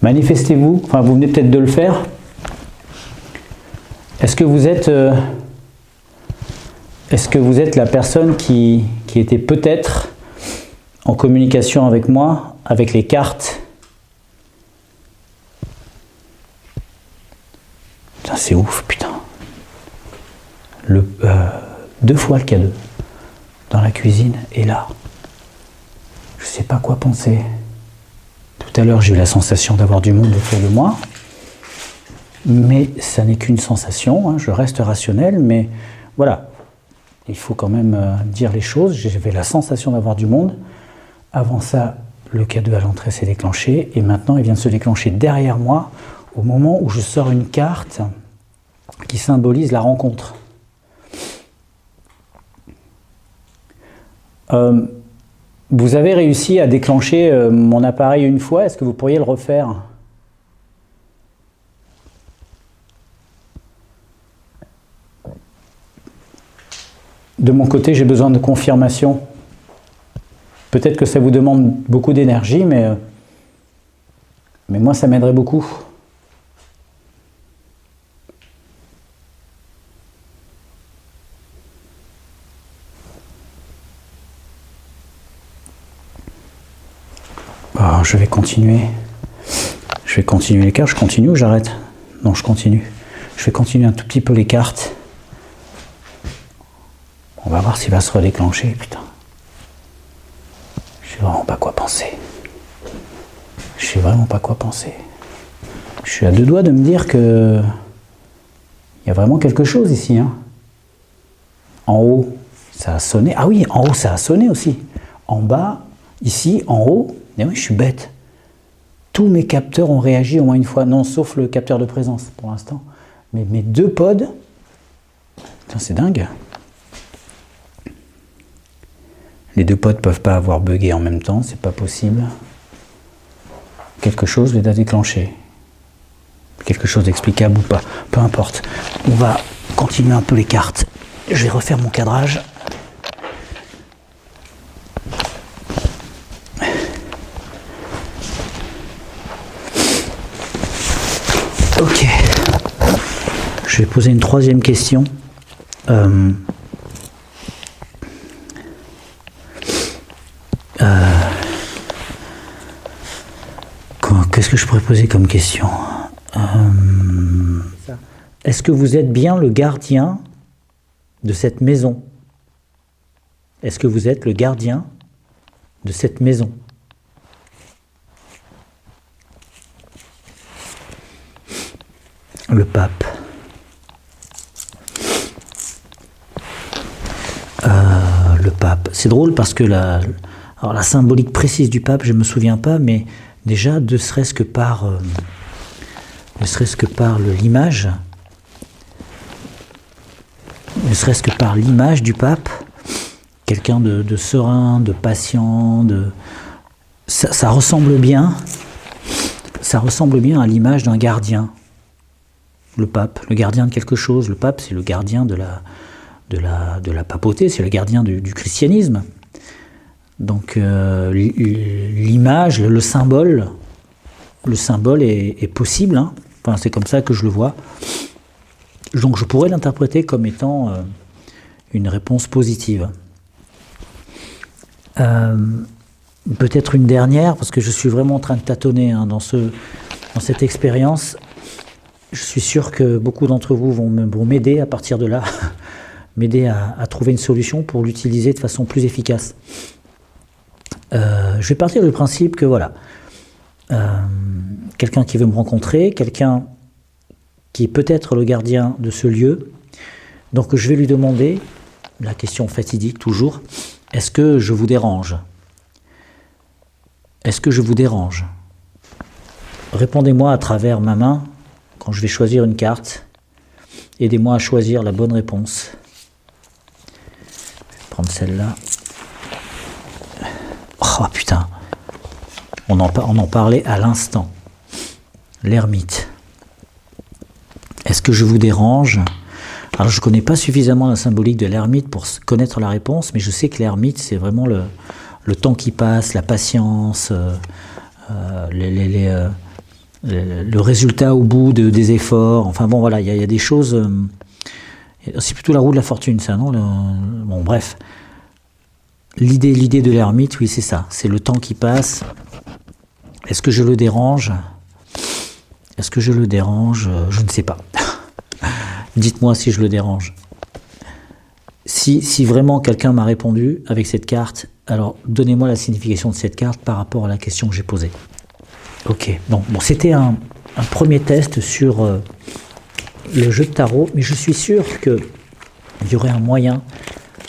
Manifestez-vous, enfin vous venez peut-être de le faire. Est-ce que vous êtes la personne qui était peut-être en communication avec moi, avec les cartes? Putain, c'est ouf, putain. 2 fois le K2 dans la cuisine et là, je sais pas quoi penser. Tout à l'heure, j'ai eu la sensation d'avoir du monde autour de moi. Mais ça n'est qu'une sensation, hein, je reste rationnel, mais voilà, il faut quand même dire les choses. J'avais la sensation d'avoir du monde. Avant ça, le K2 à l'entrée s'est déclenché, et maintenant il vient de se déclencher derrière moi, au moment où je sors une carte qui symbolise la rencontre. Vous avez réussi à déclencher mon appareil une fois, est-ce que vous pourriez le refaire ? De mon côté, j'ai besoin de confirmation. Peut-être que ça vous demande beaucoup d'énergie, mais moi, ça m'aiderait beaucoup. Bon, je vais continuer. Je vais continuer les cartes. Je continue ou j'arrête? Non, je continue. Je vais continuer un tout petit peu les cartes. On va voir s'il va se redéclencher, putain. Je sais vraiment pas quoi penser. Je Je sais vraiment pas quoi penser. Je suis à deux doigts de me dire que il y a vraiment quelque chose ici. Hein. En haut, ça a sonné. Ah oui, en haut, ça a sonné aussi. En bas, ici, en haut, mais oui, je suis bête. Tous mes capteurs ont réagi au moins une fois. Non, sauf le capteur de présence pour l'instant. Mais mes deux pods, c'est dingue. Les deux pods peuvent pas avoir bugué en même temps, c'est pas possible. Quelque chose les a déclenchés. Quelque chose d'explicable ou pas, peu importe. On va continuer un peu les cartes. Je vais refaire mon cadrage. Ok. Je vais poser une troisième question. Qu'est-ce que je pourrais poser comme question? Est-ce que vous êtes bien le gardien de cette maison? Est-ce que vous êtes le gardien de cette maison? Le pape. Le pape. C'est drôle parce que la symbolique précise du pape, je ne me souviens pas, mais déjà, ne serait-ce que par l'image, ne serait-ce que par l'image du pape, quelqu'un de serein, de patient, ça ressemble bien à l'image d'un gardien. Le pape, le gardien de quelque chose. Le pape, c'est le gardien de la papauté, c'est le gardien du christianisme. Donc l'image, le symbole est possible. Hein. Enfin, c'est comme ça que je le vois. Donc je pourrais l'interpréter comme étant une réponse positive. Peut-être une dernière, parce que je suis vraiment en train de tâtonner hein, dans cette expérience. Je suis sûr que beaucoup d'entre vous vont m'aider à partir de là, m'aider à trouver une solution pour l'utiliser de façon plus efficace. Je vais partir du principe que voilà, quelqu'un qui veut me rencontrer, quelqu'un qui est peut-être le gardien de ce lieu, donc je vais lui demander, la question fatidique toujours, est-ce que je vous dérange? Est-ce que je vous dérange? Répondez-moi à travers ma main, quand je vais choisir une carte, aidez-moi à choisir la bonne réponse. Je vais prendre celle-là. Oh putain, on en parlait à l'instant. L'ermite. Est-ce que je vous dérange? Alors je ne connais pas suffisamment la symbolique de l'ermite pour connaître la réponse, mais je sais que l'ermite c'est vraiment le temps qui passe, la patience, le résultat au bout des efforts. Enfin bon voilà, il y a des choses. C'est plutôt la roue de la fortune, ça, non? Bon bref. L'idée de l'ermite, oui, c'est ça. C'est le temps qui passe. Est-ce que je le dérange? Est-ce que je le dérange? Je ne sais pas. Dites-moi si je le dérange. Si vraiment quelqu'un m'a répondu avec cette carte, alors donnez-moi la signification de cette carte par rapport à la question que j'ai posée. Ok, bon c'était un premier test sur le jeu de tarot, mais je suis sûr qu'il y aurait un moyen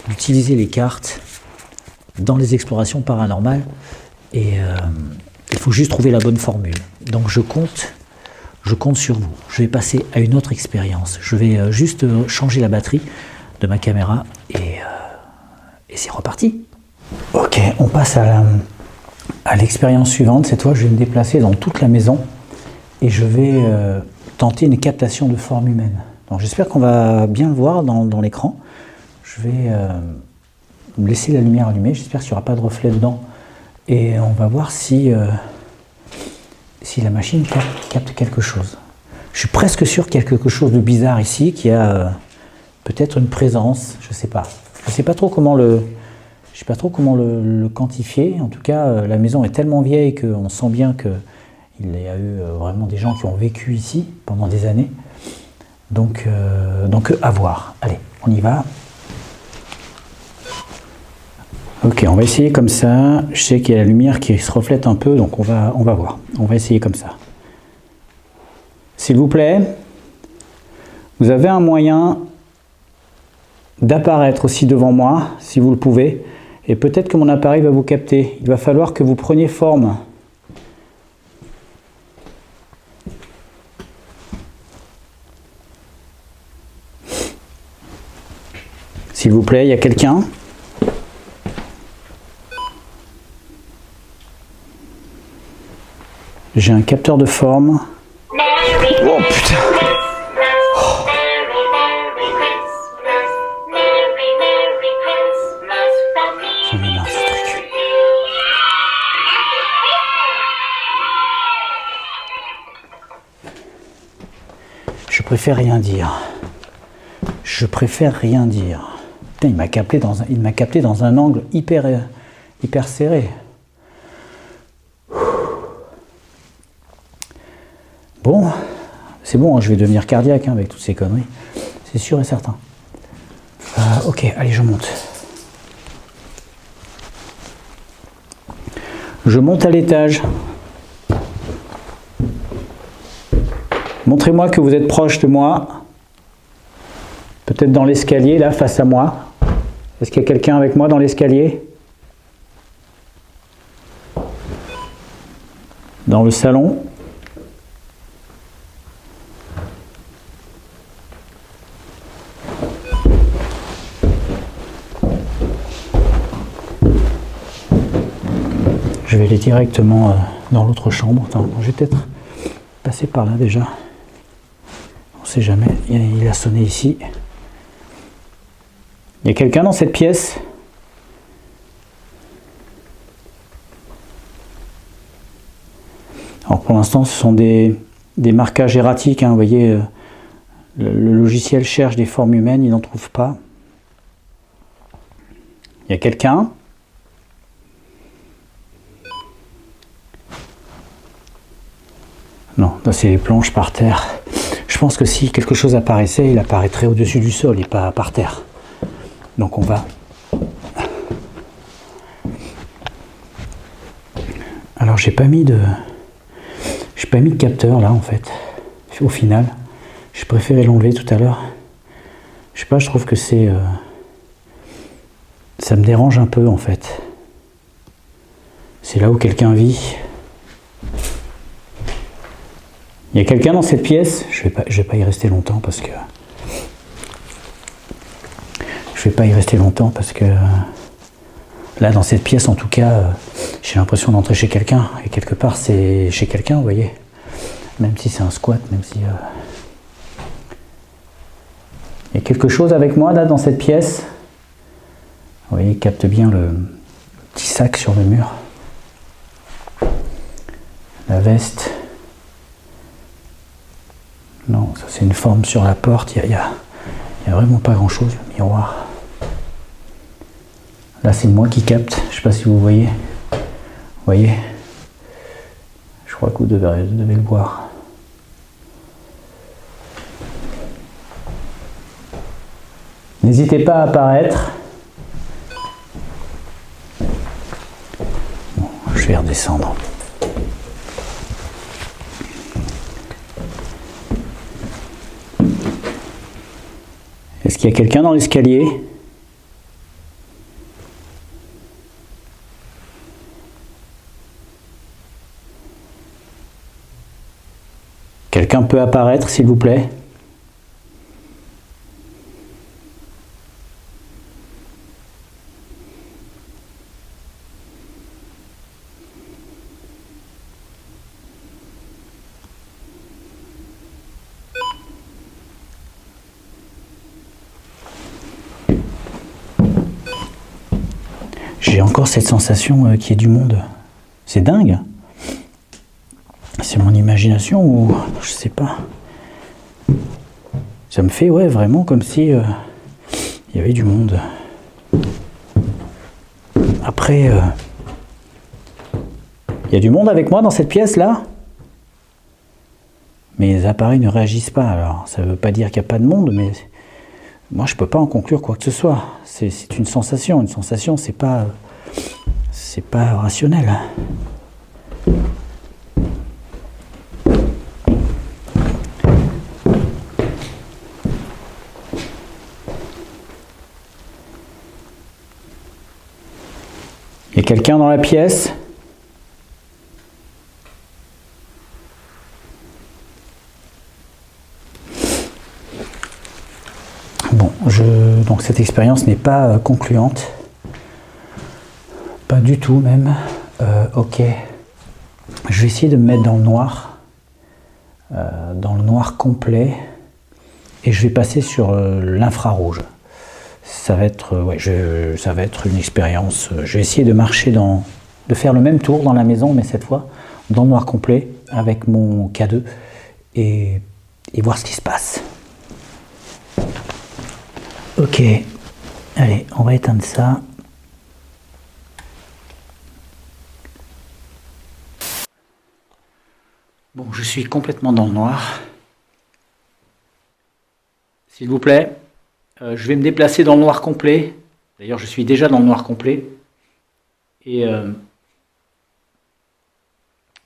d'utiliser les cartes dans les explorations paranormales et il faut juste trouver la bonne formule. Donc je compte sur vous. Je vais passer à une autre expérience. Je vais juste changer la batterie de ma caméra et c'est reparti. Ok, on passe à l'expérience suivante. Cette fois, je vais me déplacer dans toute la maison et je vais tenter une captation de forme humaine. Donc j'espère qu'on va bien le voir dans l'écran. Je vais laisser la lumière allumée, j'espère qu'il n'y aura pas de reflet dedans et on va voir si la machine capte quelque chose. Je suis presque sûr qu'il y a quelque chose de bizarre ici, qu'il y a peut-être une présence, je ne sais pas. Je ne sais pas trop comment le quantifier. En tout cas, la maison est tellement vieille qu'on sent bien qu'il y a eu vraiment des gens qui ont vécu ici pendant des années. Donc à voir. Allez, on y va. Ok, on va essayer comme ça. Je sais qu'il y a la lumière qui se reflète un peu, donc on va voir. On va essayer comme ça. S'il vous plaît, vous avez un moyen d'apparaître aussi devant moi, si vous le pouvez. Et peut-être que mon appareil va vous capter. Il va falloir que vous preniez forme. S'il vous plaît, il y a quelqu'un? J'ai un capteur de forme. Oh putain! J'en ai marre, ce truc. Je préfère rien dire. Je préfère rien dire. Putain, il m'a capté dans un angle hyper serré. Bon, c'est bon, je vais devenir cardiaque avec toutes ces conneries. C'est sûr et certain. Ok, allez, je monte. Je monte à l'étage. Montrez-moi que vous êtes proche de moi. Peut-être dans l'escalier, là, face à moi. Est-ce qu'il y a quelqu'un avec moi dans l'escalier? Dans le salon? Je vais aller directement dans l'autre chambre. Attends, je vais peut-être passer par là déjà. On ne sait jamais. Il a sonné ici. Il y a quelqu'un dans cette pièce? Alors pour l'instant, ce sont des marquages erratiques. Hein. Vous voyez, le logiciel cherche des formes humaines, il n'en trouve pas. Il y a quelqu'un? Non, là c'est les planches par terre. Je pense que si quelque chose apparaissait, il apparaîtrait au-dessus du sol et pas par terre. Donc on va... Alors j'ai pas mis de capteur là en fait. Au final, je préférais l'enlever tout à l'heure. Je sais pas, je trouve que c'est... ça me dérange un peu en fait. C'est là où quelqu'un vit. Il y a quelqu'un dans cette pièce? Je vais pas y rester longtemps parce que... Là, dans cette pièce, en tout cas, j'ai l'impression d'entrer chez quelqu'un. Et quelque part, c'est chez quelqu'un, vous voyez. Même si c'est un squat, même si... Il y a quelque chose avec moi, là, dans cette pièce. Vous voyez, il capte bien le petit sac sur le mur. La veste. Non, ça c'est une forme sur la porte. Il y a vraiment pas grand-chose. Le miroir. Là, c'est moi qui capte. Je sais pas si vous voyez. Vous voyez? Je crois que vous devez le voir. N'hésitez pas à apparaître. Bon, je vais redescendre. Est-ce qu'il y a quelqu'un dans l'escalier? Quelqu'un peut apparaître, s'il vous plaît? J'ai encore cette sensation qu'il y ait du monde. C'est dingue. C'est mon imagination ou je sais pas. Ça me fait vraiment comme si il y avait du monde. Après, il y a du monde avec moi dans cette pièce là. Mes appareils ne réagissent pas. Alors ça veut pas dire qu'il n'y a pas de monde, mais moi je peux pas en conclure quoi que ce soit. C'est une sensation. Une sensation, c'est pas C'est pas rationnel. Il y a quelqu'un dans la pièce? Bon, donc cette expérience n'est pas concluante. Pas du tout même. Ok. Je vais essayer de me mettre dans le noir complet. Et je vais passer sur l'infrarouge. Ça va être, ça va être une expérience. Je vais essayer de marcher de faire le même tour dans la maison, mais cette fois dans le noir complet avec mon K2 et voir ce qui se passe. Ok, allez, on va éteindre ça. Bon, je suis complètement dans le noir. S'il vous plaît, je vais me déplacer dans le noir complet. D'ailleurs, je suis déjà dans le noir complet. Et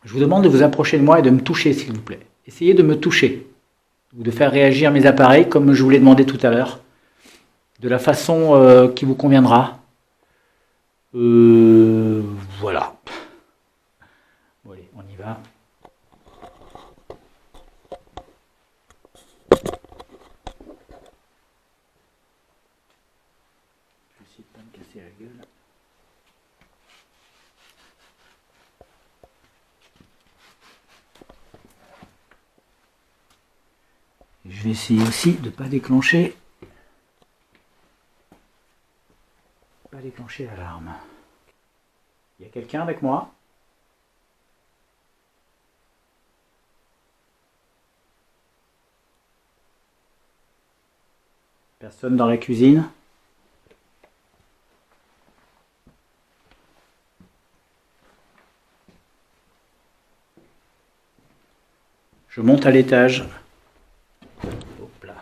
je vous demande de vous approcher de moi et de me toucher, s'il vous plaît. Essayez de me toucher ou de faire réagir mes appareils, comme je vous l'ai demandé tout à l'heure, de la façon qui vous conviendra. Voilà. Bon, allez, on y va. Je vais essayer de pas me casser la gueule. Et je vais essayer aussi de ne pas déclencher l'alarme. Il y a quelqu'un avec moi? Personne dans la cuisine? Je monte à l'étage. Hop là.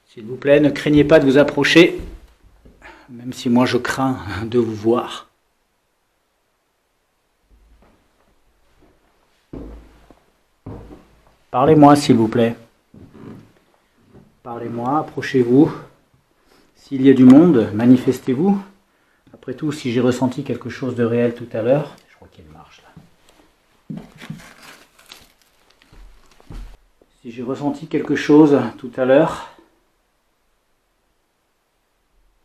S'il vous plaît, ne craignez pas de vous approcher, même si moi je crains de vous voir. Parlez-moi, s'il vous plaît. Parlez-moi, approchez-vous. S'il y a du monde, manifestez-vous. Après tout, si j'ai ressenti quelque chose de réel tout à l'heure, je crois qu'il marche là. Si j'ai ressenti quelque chose tout à l'heure,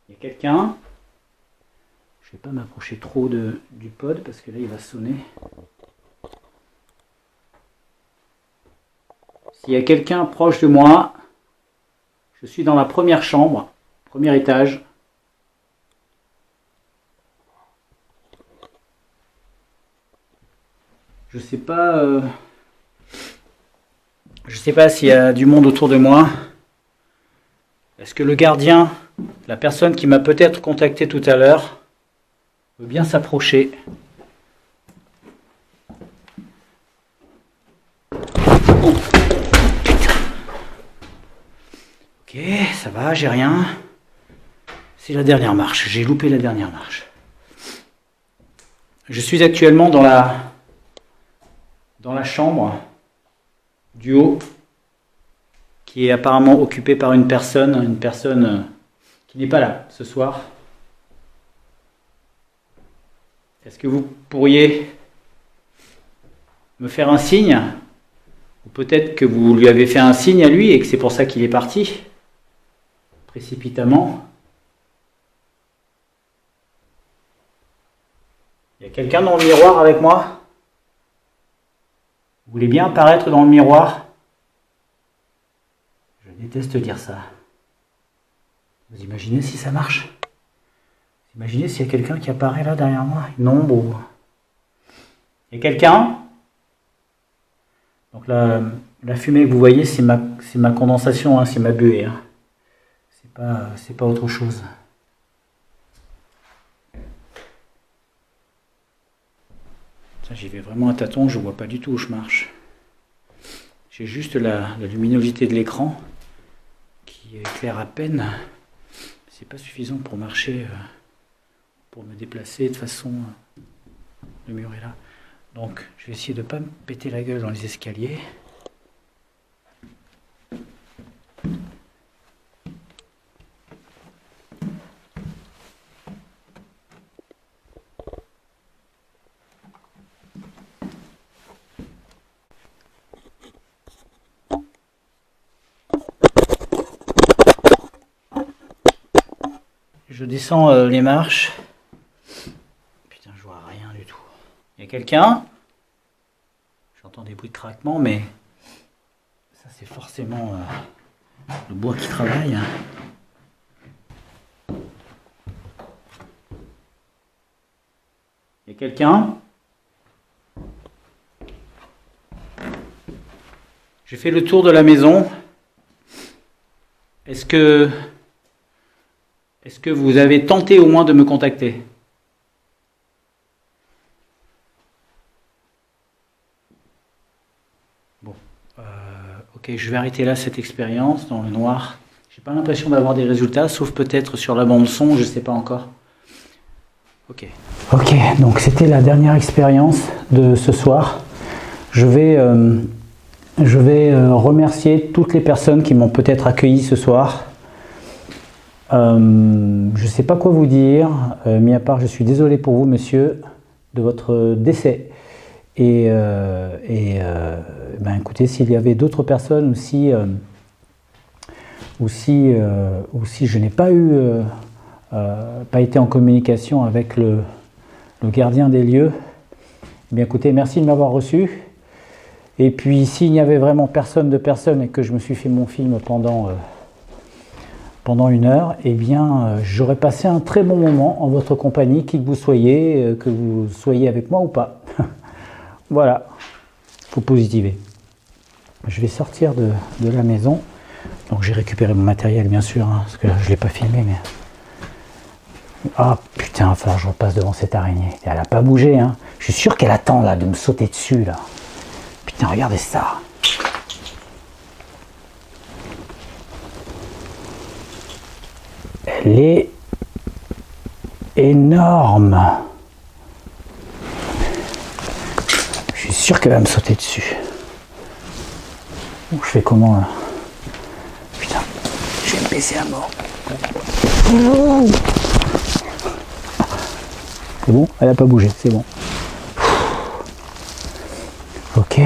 il y a quelqu'un. Je ne vais pas m'approcher trop du pod parce que là il va sonner. S'il y a quelqu'un proche de moi, je suis dans la première chambre, premier étage. Je sais pas s'il y a du monde autour de moi. Est-ce que le gardien, la personne qui m'a peut-être contacté tout à l'heure, veut bien s'approcher? Ok, ça va, j'ai rien. C'est la dernière marche, j'ai loupé la dernière marche. Je suis actuellement dans la chambre du haut, qui est apparemment occupée par une personne qui n'est pas là ce soir. Est-ce que vous pourriez me faire un signe? Ou peut-être que vous lui avez fait un signe à lui et que c'est pour ça qu'il est parti précipitamment. Il y a quelqu'un dans le miroir avec moi? Vous voulez bien apparaître dans le miroir? Je déteste dire ça. Vous imaginez si ça marche? Vous imaginez s'il y a quelqu'un qui apparaît là derrière moi? Une ombre ou... Il y a quelqu'un? Donc la fumée que vous voyez, c'est ma condensation, hein, c'est ma buée. Hein. C'est pas autre chose. J'y vais vraiment à tâtons, je ne vois pas du tout où je marche. J'ai juste la luminosité de l'écran qui il éclaire à peine. C'est pas suffisant pour marcher, pour me déplacer de façon... le mur est là. Donc je vais essayer de ne pas me péter la gueule dans les escaliers. Je descends les marches. Putain, je vois rien du tout. Il y a quelqu'un? J'entends des bruits de craquement, mais ça c'est forcément le bois qui travaille. Il y a quelqu'un? J'ai fait le tour de la maison. Est-ce que vous avez tenté au moins de me contacter? Bon, ok, je vais arrêter là cette expérience dans le noir. J'ai pas l'impression d'avoir des résultats, sauf peut-être sur la bande son, je sais pas encore. Ok. Ok, donc c'était la dernière expérience de ce soir. Je vais remercier toutes les personnes qui m'ont peut-être accueilli ce soir. Je ne sais pas quoi vous dire, mis à part je suis désolé pour vous monsieur de votre décès et ben écoutez, s'il y avait d'autres personnes ou si je n'ai pas été en communication avec le gardien des lieux, eh bien écoutez, merci de m'avoir reçu. Et puis s'il n'y avait vraiment personne et que je me suis fait mon film pendant 1 heure, eh bien j'aurais passé un très bon moment en votre compagnie, qui que vous soyez avec moi ou pas. Voilà, il faut positiver. Je vais sortir de la maison. Donc j'ai récupéré mon matériel bien sûr, hein, parce que je ne l'ai pas filmé. Mais... ah putain, il va falloir que je repasse devant cette araignée. Elle n'a pas bougé, hein. Je suis sûr qu'elle attend là de me sauter dessus là. Putain, regardez ça. Elle est énorme. Je suis sûr qu'elle va me sauter dessus. Je fais comment là? Putain, je vais me baisser à mort. C'est bon? Elle n'a pas bougé, c'est bon. Ok.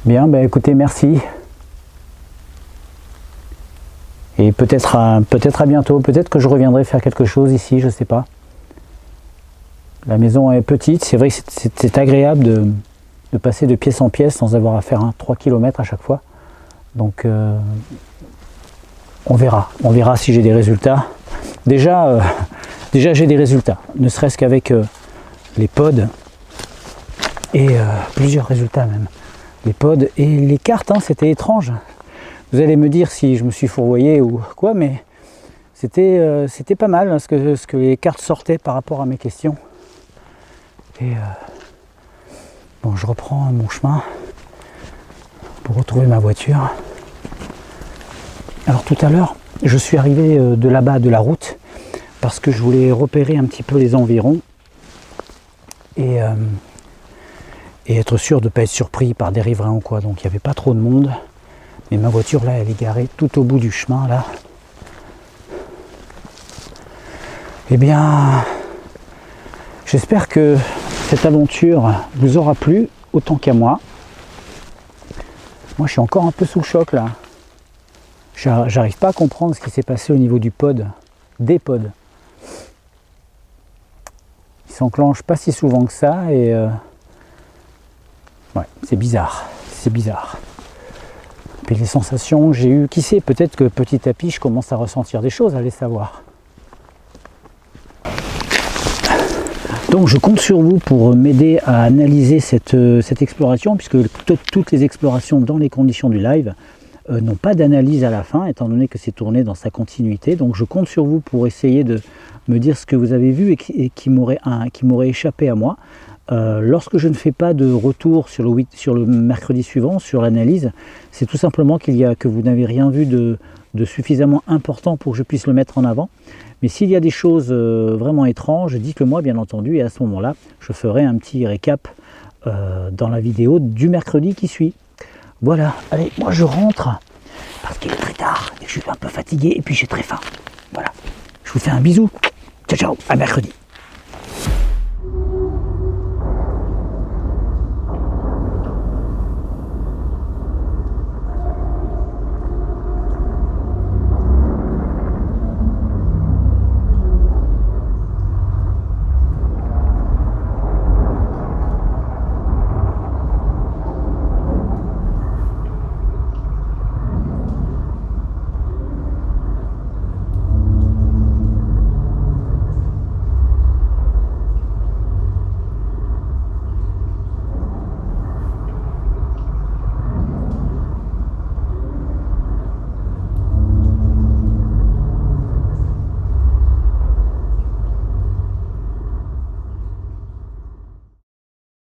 Bien, ben écoutez, merci. Et peut-être à bientôt. Peut-être que je reviendrai faire quelque chose ici, je sais pas. La maison est petite, c'est vrai que c'est agréable de passer de pièce en pièce sans avoir à faire 3 km à chaque fois. Donc on verra si j'ai des résultats. Déjà j'ai des résultats, ne serait-ce qu'avec les pods et plusieurs résultats même. Les pods et les cartes, hein, c'était étrange. Vous allez me dire si je me suis fourvoyé ou quoi, mais c'était pas mal hein, ce que les cartes sortaient par rapport à mes questions. Et bon, je reprends mon chemin pour retrouver ma voiture. Alors tout à l'heure, je suis arrivé de là-bas de la route parce que je voulais repérer un petit peu les environs et être sûr de ne pas être surpris par des riverains ou quoi. Donc il n'y avait pas trop de monde. Mais ma voiture là, elle est garée tout au bout du chemin là. Eh bien, j'espère que cette aventure vous aura plu autant qu'à moi. Moi je suis encore un peu sous le choc là. J'arrive pas à comprendre ce qui s'est passé au niveau du pod, des pods. Ils s'enclenchent pas si souvent que ça et ouais, c'est bizarre. Puis les sensations, j'ai eu, qui sait, peut-être que petit à petit je commence à ressentir des choses, allez savoir. Donc je compte sur vous pour m'aider à analyser cette exploration, puisque toutes les explorations dans les conditions du live n'ont pas d'analyse à la fin, étant donné que c'est tourné dans sa continuité. Donc je compte sur vous pour essayer de me dire ce que vous avez vu et qui m'aurait échappé à moi. Lorsque je ne fais pas de retour sur le mercredi suivant, sur l'analyse, c'est tout simplement que vous n'avez rien vu de suffisamment important pour que je puisse le mettre en avant. Mais s'il y a des choses vraiment étranges, dites-le moi bien entendu, et à ce moment-là, je ferai un petit récap dans la vidéo du mercredi qui suit. Voilà, allez, moi je rentre, parce qu'il est très tard, et je suis un peu fatigué, et puis j'ai très faim. Voilà, je vous fais un bisou, ciao ciao, à mercredi.